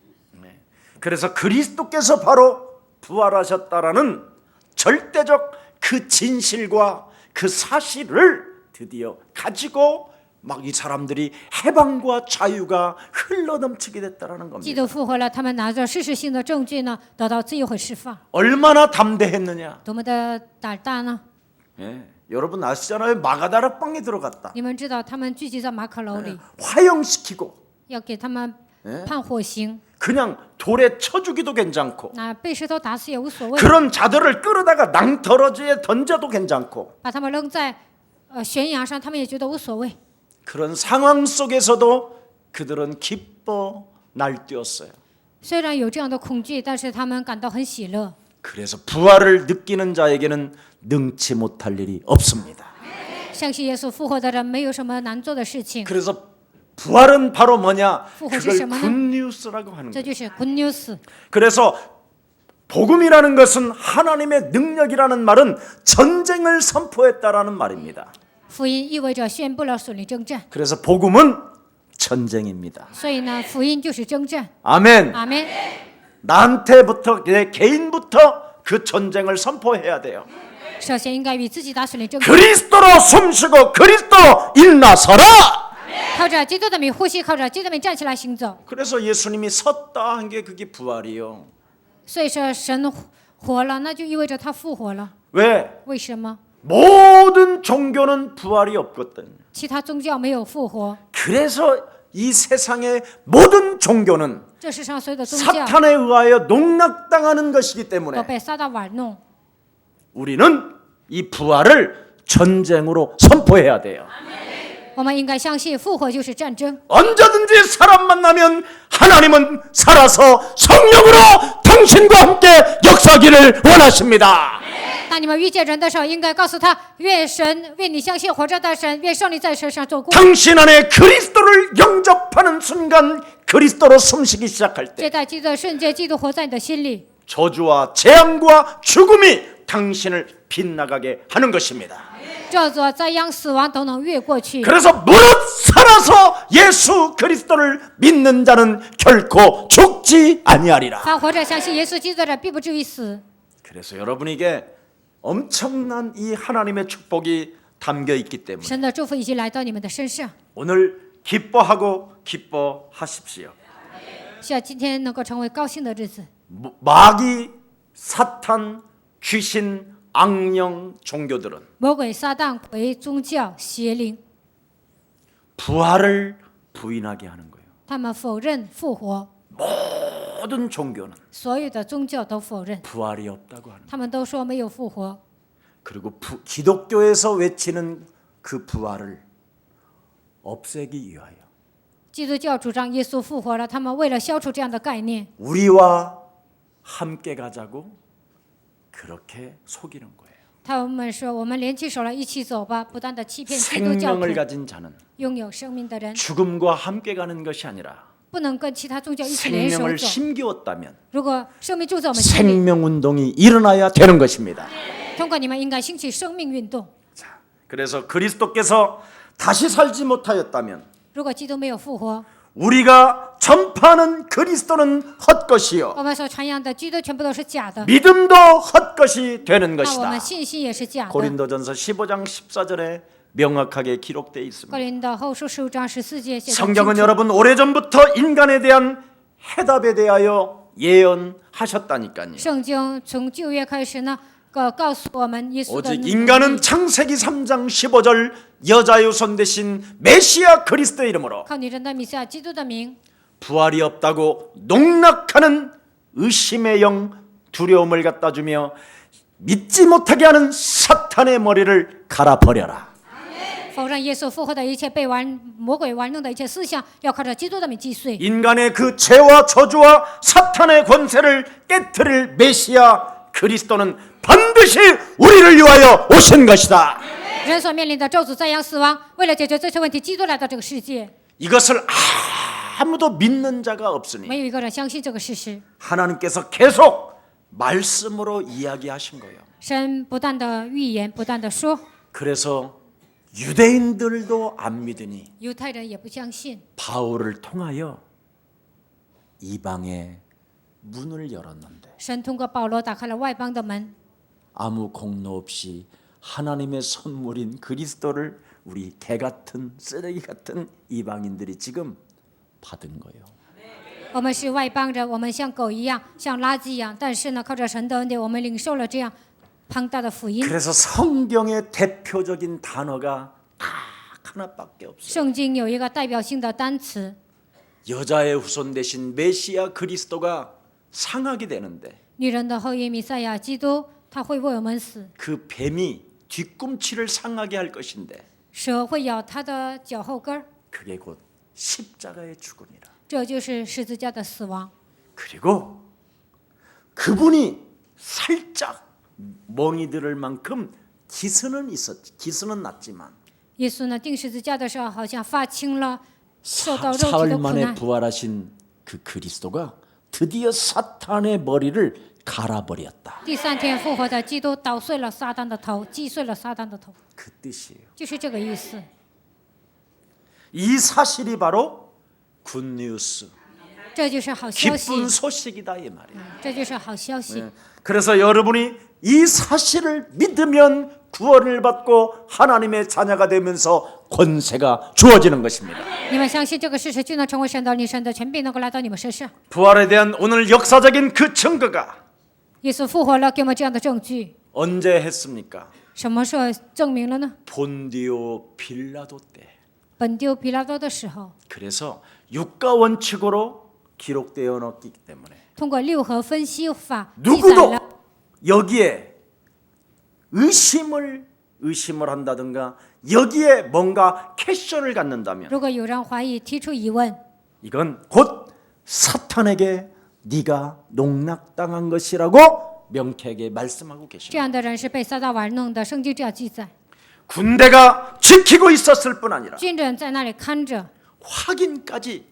그래서 그리스도께서 바로 부활하셨다라는 절대적 그 진실과 그 사실을 드디어 가지고 막 이 사람들이 해방과 자유가 흘러넘치게 됐다라는 基 겁니다. 督复活了，他们拿着事实性的证据呢，得到自由和释放， 얼마나 담대했느냐? 多么的胆大呢？ 예, 여러분 아시잖아요. 마가다라 빵에 들어갔다. 你们知道，他们聚集在马可楼里， 화형시키고 要给他们判火刑， 그냥 돌에 쳐주기도 괜찮고 那被石头打死也无所谓， 그런 자들을 끌어다가 낭떠러지에 던져도 괜찮고 把他们扔在悬崖上，他们也觉得无所谓。 그런 상황 속에서도 그들은 기뻐 날뛰었어요. 虽然有这样的恐惧，但是他们感到很喜乐。 그래서 부활을 느끼는 자에게는 능치 못할 일이 없습니다. 相信耶稣复活的人没有什么难做的事情， 그래서 부활은 바로 뭐냐? 그걸 复活是什么呢？ 굿뉴스라고 하는 这 거예요. 就是 good news。 그래서 복음이라는 것은 하나님의 능력이라는 말은 전쟁을 선포했다라는 말입니다. 福音意味着宣布了属灵征战， 그래서 복음은 전쟁입니다. 所以呢，福音就是征战。 아멘. 阿门。 나한테부터 내 개인부터 그 전쟁을 선포해야 돼요. 首先应该与自己打属灵征战， 그리스도로 숨쉬고 그리스도로 일나서라. 靠着基督的名呼吸，靠着基督的名站起来行走。 그래서 예수님이 섰다 한 게 그게 부활이요. 所以说神活了，那就意味着他复活了。 왜? 为什么？ 모든 종교는 부활이 없거든. 其他宗教没有复活， 그래서 이 세상의 모든 종교는 这世上所有的宗教 사탄에 의하여 농락당하는 것이기 都 때문에 被撒旦玩弄。 우리는 이 부활을 전쟁으로 선포해야 돼요. 我们应该相信复活就是战争。 언제든지 사람 만나면 하나님은 살아서 성령으로 당신과 함께 역사하기를 원하십니다. 当你们遇见人的时候，应该告诉他：愿神为你相信活着的神，愿圣灵在身上做工。 당신 안에 그리스도를 영접하는 순간 그리스도로 숨쉬기 시작할 때 接待基督的瞬间，基督活在你的心里， 저주와 재앙과 죽음이 당신을 빗나가게 하는 것입니다. 咒诅、灾殃、死亡都能越过去。 그래서 무릇 살아서 예수 그리스도를 믿는 자는 결코 죽지 아니하리라. 他活着相信耶稣基督的人，必不至于死。 그래서 여러분에게 엄청난 이 하나님의 축복이 담겨 있기 때문에 神的祝福已经来到你们的身上， 오늘 기뻐하고 기뻐하십시오. 希望今天能够成为高兴的日子。 마귀, 사탄, 귀신, 악령 종교들은 魔鬼、撒旦、鬼、宗教、邪灵， 부활을 부인하게 하는 거예요. 他们否认复活， 모든 종교는 所有的宗教都否认， 부활이 없다고 하는 거예요. 他们都说没有复活。 그리고 기독교에서 외치는 그 부활을 없애기 위하여 基督教主张耶稣复活了，他们为了消除这样的概念， 우리와 함께 가자고 그렇게 속이는 거예요. 他们说我们联起手来一起走吧，不断的欺骗基督教徒。 생명을 가진 자는 拥有生命的人 죽음과 함께 가는 것이 아니라 不能跟其他宗教一起联手 생명을 走。 심기웠다면 如果生命住在我们心里， 생명운동이 일어나야 되는 것입니다. 通过你们应该兴起生命运动。 그래서 그리스도께서 다시 살지 못하였다면 如果基督没有复活， 우리가 전파하는 그리스도는 헛것이요 我们所传扬的基督全部都是假的， 믿음도 헛것이 되는 那我 것이다. 们信心也是假的。 고린도전서 15장 14절에 명확하게 기록되어 哥 있습니다. 林多后书15章14节写得清 성경은 楚。 여러분 오래전부터 인간에 대한 해답에 대하여 예언하셨다니까요. 圣经从旧约开始呢，告诉我们耶稣的 오직 能力 인간은 창세기 3장 15절 여자의 손 대신 메시아 그리스도의 이름으로 靠你人的弥赛亚基督的名， 부활이 없다고 농락하는 의심의 영 두려움을 갖다 주며 믿지 못하게 하는 사탄의 머리를 갈아버려라. 否认耶稣复活的一切被魔鬼玩弄的一切思想，要靠着基督的名击碎。 인간의 그 죄와 저주와 사탄의 권세를 깨뜨릴 메시아 그리스도는 반드시 우리를 위하여 오신 것이다. 人所面临的咒诅、灾殃、死亡，为了解决这些问题，基督来到这个世界， 이것을 아무도 믿는 자가 없으니 没有一个人相信这个事实。 하나님께서 계속 말씀으로 이야기하신 거예요. 神不断的预言，不断的说， 그래서 유대인들도 안 믿으니 犹太人也不相信， 바울을 통하여 이방의 문을 열었는데 神通过保罗打开了外邦的门， 아무 공로 없이 하나님의 선물인 그리스도를 우리 개 같은 쓰레기 같은 이방인들이 지금 받은 거예요. 我们是外邦人，我们像狗一样，像垃圾一样。但是呢，靠着神的恩典，我们领受了这样庞大的福音。 그래서 성경의 대표적인 단어가 딱 하나밖에 없어요. 圣经有一个代表性的单词， 여자의 후손 대신 메시아 그리스도가 상하게 되는데 女人的后裔弥赛亚基督，他会为我们死， 그 뱀이 뒤꿈치를 상하게 할 것인데 蛇会咬他的脚后跟儿， 그게 곧 십자가의 죽음이라. 这就是十字架的死亡。 그리고 그분이 살짝 멍이 들을 만큼 기스는 났지만 耶稣呢，钉十字架的时候，好像发青了，受到肉体 사흘 的苦 만에 难。 부활하신 그 그리스도가 드디어 사탄의 머리를 갈아버렸다. 第3天复活的基督捣碎了撒旦的头，击碎了撒旦的头， 그 뜻이에요. 就是这个意思。 이 사실이 바로 굿뉴스, 这就是好消息， 기쁜 소식이다 이 말이에요. 这就是好消息。 그래서 여러분이 이 사실을 믿으면 구원을 받고 하나님의 자녀가 되면서 권세가 주어지는 것입니다. 你们相信这个事实，就能成为神的女神的权柄，能够来到你们身上。 부활에 대한 오늘 역사적인 그 증거가 耶稣复活了，给我们这样的证据。 언제 했습니까? 什么时候证明了呢？ 본디오 빌라도 때. 本丢比拉多的时候， 그래서 육가 원칙으로 기록되어 놓기 때문에 通过六合分析法记载 누구도 了， 여기에 의심을 한다든가 여기에 뭔가 캐션을 갖는다면 如果有人怀疑、提出疑问， 이건 곧 사탄에게 네가 농락당한 것이라고 명쾌하게 말씀하고 这 계십니다. 样的人是被撒旦玩弄的。圣经这样记载， 군대가 지키고 있었을 뿐 아니라 军人在那里看着， 확인까지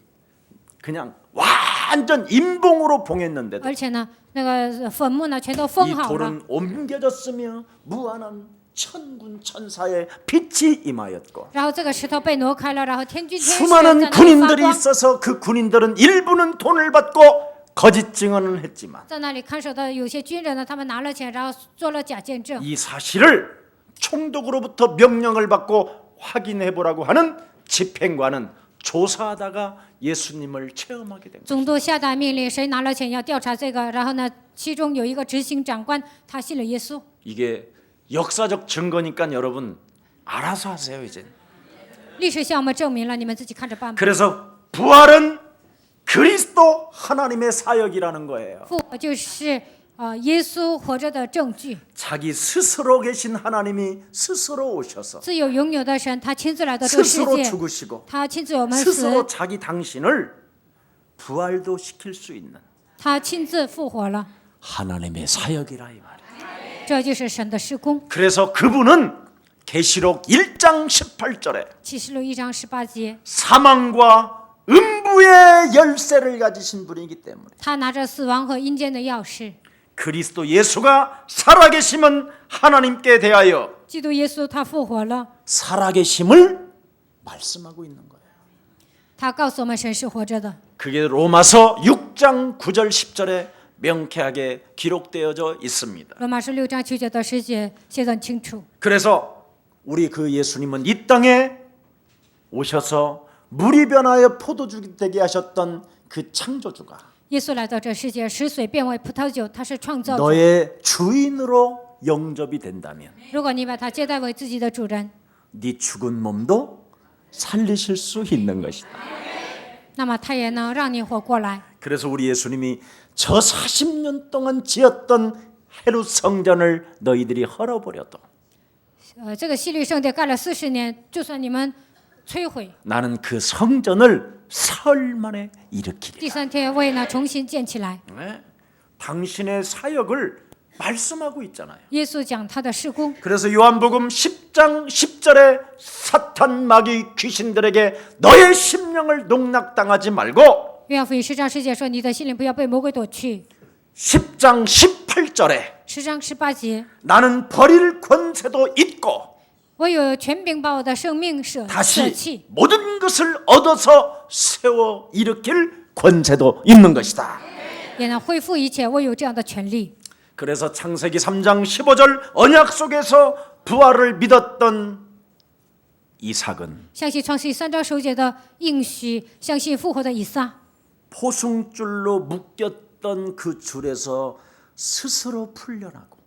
그냥 완전 임봉으로 봉했는데도 而且呢，那个坟墓呢全都封 이 好了， 돌은 옮겨졌으며 무한한 천군 천사의 빛이 임하였고 然后这个石头被挪开了，然后天军天使在 수많은 那里发 군인들이 光， 있어서 그 군인들은 일부는 돈을 받고 거짓 증언을 했지만 在那里看守的有些军人呢，他们拿了钱，然后做了假见证。 이 사실을 총독으로부터 명령을 받고 확인해 보라고 하는 집행관은 조사하다가 예수님을 체험하게 됩니다. 总督下达命令，谁拿了钱要调查这个，然后呢，其中有一个执行长官，他信了耶稣。 이게 역사적 증거니까 여러분 알아서 하세요 이제. 历史向我们证明了，你们自己看着办吧。 그래서 부활은 그리스도 하나님의 사역이라는 거예요. 复活就是耶稣活着的证据。 자기 스스로 계신 하나님이 스스로 오셔서 自有永有的神，他亲自来到这个世 스스로 界， 죽으시고 他亲自为我们死， 스스로 자기 당신을 부활도 시킬 수 있는 他亲自复活了， 하나님의 사역이라 이 말이에요. 这就是神的施工。 그래서 그분은 계시록 1장 18절에 启示录1章18节， 사망과 음부의 열쇠를 가지신 분이기 때문에 他拿着死亡和阴间的钥匙。 그리스도 예수가 살아계심은 하나님께 대하여 基督耶稣他复活了， 살아계심을 말씀하고 있는 거예요. 他告诉我们神是活着的。 그게 로마서 6장 9절 10절에 명쾌하게 기록되어져 있습니다. 罗马书6章9节到10节写得很清楚。 그래서 우리 그 예수님은 이 땅에 오셔서 물이 변하여 포도주 되게 하셨던 그 창조주가 耶稣来到这世界，使水变为葡萄酒，他是创造主。 너의 주인으로 영접이 된다면 如果你把他接待为自己的主人， 네 죽은 몸도 살리실 수 있는 것이다. 那么他也能让你活过来。 그래서 우리 예수님이 저 40년 동안 지었던 헤롯 성전을 너희들이 헐어버려도 这个希律圣殿盖了40年，就算你们摧毁， 나는 그 성전을 사흘 만에 일으키리라. 第3天为呢重新建起来。 네? 당신의 사역을 말씀하고 있잖아요. 耶稣讲他的事工， 그래서 요한복음 10장 10절에 사탄 마귀 귀신들에게 너의 심령을 농락당하지 말고 约翰福音10章10节说：“你的心灵不要被魔鬼夺去。 10장 18절에 10章18节， 나는 버릴 권세도 있고 我有权柄把我的生命舍 다시 弃， 모든 것을 얻어서 세워 일으킬 권세도 있는 것이다. 也能恢复一切。我有这样的权利。 그래서 창세기 3장 15절 언약 속에서 부활을 믿었던 이삭은 相信创世记3章10节的应许，相信复活的以撒， 포승줄로 묶였던 그 줄에서 스스로 풀려나고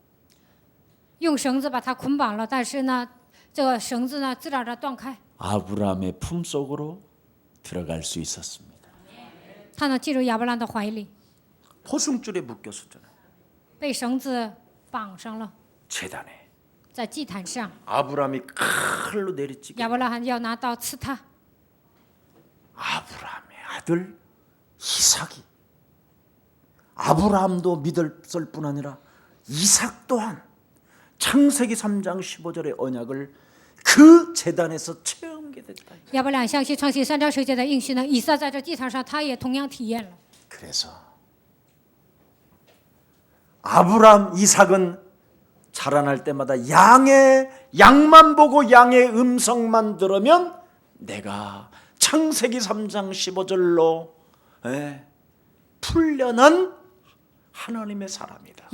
用绳子把它捆绑了，但是呢，这个绳子呢自然的断开， 아브라함의 품속으로 들어갈 수 있었습니다. 他呢进入亚伯兰的怀里， 포승줄에 묶였었잖아요. 被绳子绑上了， 재단에 在祭坛上， 아브라함이 칼로 내리치게 亚伯拉罕要拿刀刺他。 아브라함의 아들 이삭이 아브라함도 믿었을 뿐 아니라 이삭 또한 창세기 3장 15절의 언약을 그 제단에서 체험하게 됐다. 亚伯兰相信创世记3章10节的应许呢，以撒在这祭坛上他也同样体验了。 그래서 아브라함 이삭은 자라날 때마다 양만 보고 양의 음성만 들으면 내가 창세기 3장 15절로 풀려난 하나님의 사람이다.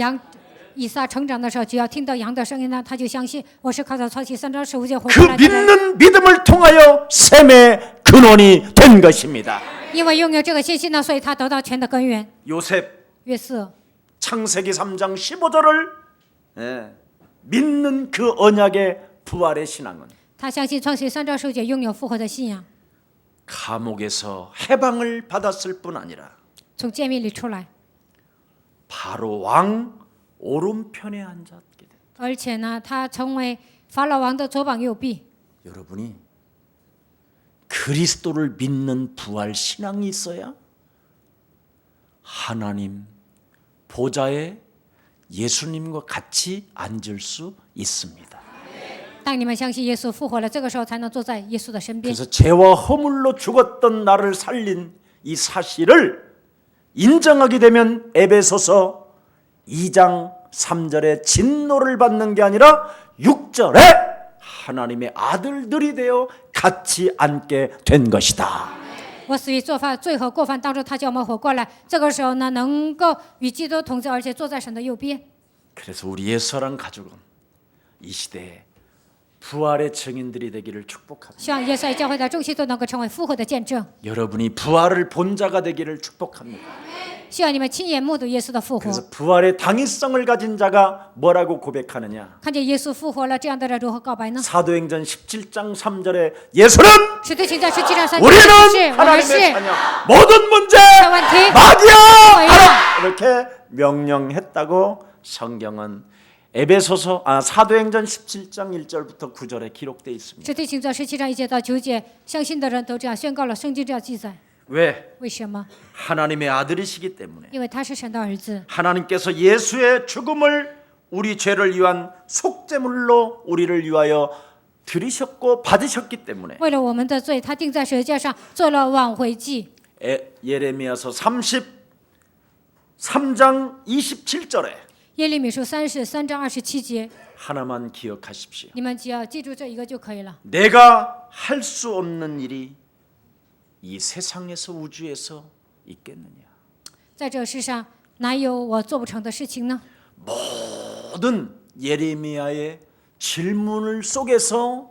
以撒成长的时候，只要听到羊的声音呢，他就相信我是靠着创世记3章15节活 그 过来的人。 믿는 믿음을 통하여 셈의 근원이 된 것입니다. 因为拥有这个信心呢，所以他得到全的根源。 요셉 约瑟 창세기 3장 15절을 믿는 그 언약의 부활의 신앙은 他相信创世记3章15节拥有复活的信仰， 감옥에서 해방을 받았을 뿐 아니라 从监狱里出来， 바로 왕 오른편에 앉았게 돼. 而且呢，他成为法老王的左膀右臂。 여러분이 그리스도를 믿는 부활 신앙이 있어야 하나님 보좌에 예수님과 같이 앉을 수 있습니다. 当你们相信耶稣复活了，这个时候才能坐在耶稣的身边。 그래서 죄와 허물로 죽었던 나를 살린 이 사실을 인정하게 되면 에베소서 2장 3절에 진노를 받는 게 아니라 6절에 하나님의 아들들이 되어 같이 앉게 된 것이다. 我死于做犯罪和过犯当中，他叫我们活过来。这个时候呢，能够与基督同在，而且坐在神的右边。 그래서 우리 예수랑 가족은 이 시대에 부활의 증인들이 되기를 축복합니다. 希望耶稣爱教会的众信都能够成为复活的见证。 여러분이 부활을 본 자가 되기를 축복합니다. 希望你们亲眼目睹耶稣的复活， 그래서 부활의 당위성을 가진 자가 뭐라고 고백하느냐? 看见耶稣复活了，这样的人如何告白呢？ 사도행전 17장 3절에 예수는 使徒行传17章3节 우리는 是我们 하나님의 是 자녀, 모든 문제问题 막이야 뭐예요? 하라 이렇게 명령했다고 성경은 사도행전 17장 1절부터 9절에 기록되어 있습니다. 使徒行传17章1节到9节，相信的人都这样宣告了，圣经这样记载。 왜? 为什么？ 하나님의 아들이시기 때문에 因为他是神的儿子， 하나님께서 예수의 죽음을 우리 죄를 위한 속죄물로 우리를 위하여 들이셨고 받으셨기 때문에 为了我们的罪，他钉在十字架上做了挽回祭。 예레미야서 33장 27절에 耶利米书33章27节， 하나만 기억하십시오. 你们只要记住这一个就可以了。 내가 할 수 없는 일이 이 세상에서 우주에서 있겠느냐? 在这世上，哪有我做不成的事情呢？ 모든 예레미야의 질문을 속에서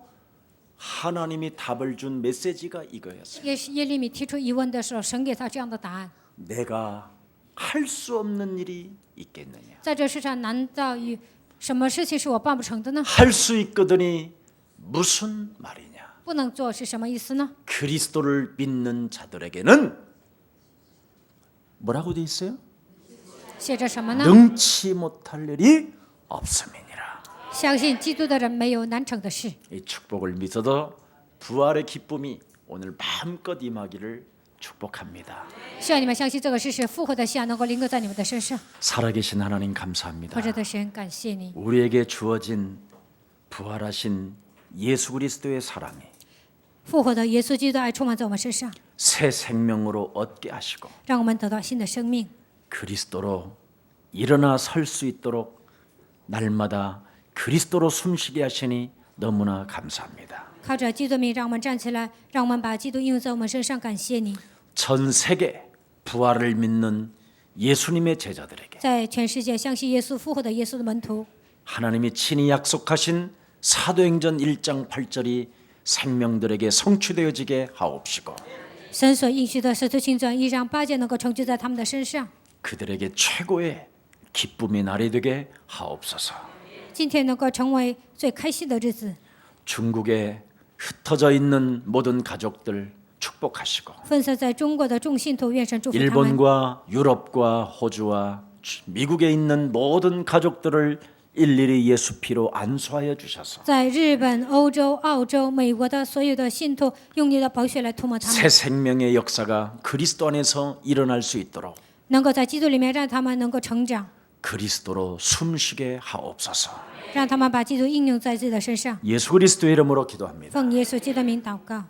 하나님이 답을 준 메시지가 이거였어요. 耶利米提出疑问的时候，神给他这样的答案： 내가 할 수 없는 일이 있겠느냐? 在这世上，难道有什么事情是我办不成的呢？ 할 수 있거든이 무슨 말이냐? 不能做是什么意思呢？ 그리스도를 믿는 자들에게는 뭐라고 돼 있어요? 写着什么呢？ 능치 못할 일이 없음이니라. 相信基督的人没有难成的事。 이 축복을 믿어도 부활의 기쁨이 오늘 마음껏 임하기를 축복합니다. 希望你们相信这个事实，复活的信仰能够临格在你们的身上。 살아계신 하나님 감사합니다. 活着的神，感谢你， 우리에게 주어진 부활하신 예수 그리스도의 사랑이 复活的耶稣基督的爱充满在我们身上， 새 생명으로 얻게 하시고 让我们得到新的生命， 그리스도로 일어나 설 수 있도록 날마다 그리스도로 숨쉬게 하시니 너무나 감사합니다. 靠着基督名，让我们站起来，让我们把基督应用在我们身上。感谢你， 전 세계 부활을 믿는 예수님의 제자들에게 在全世界相信耶稣复活的耶稣的门徒， 하나님이 친히 약속하신 사도행전 1장 8절이 생명들에게 성취되어지게 하옵시고 神所应许的使徒行传1章8节能够成就在他们的身上。 그들에게 최고의 기쁨의 날이 되게 하옵소서. 今天能够成为最开心的日子。 중국에 흩어져 있는 모든 가족들 축복하시고 分散在中国的众信徒，愿神祝福他们。 일본과 유럽과 호주와 미국에 있는 모든 가족들을 일일이 예수 피로 안수하여 주셔서 在日本、欧洲、澳洲、美国的所有的信徒，用你的宝血来涂抹他们， 새 생명의 역사가 그리스도 안에서 일어날 수 있도록 能够在基督里面让他们能够成长， 그리스도로 숨쉬게 하옵소서. 让他们把基督应用在自己的身上。 예수 그리스도의 이름으로 기도합니다. 奉耶稣基督的名祷告。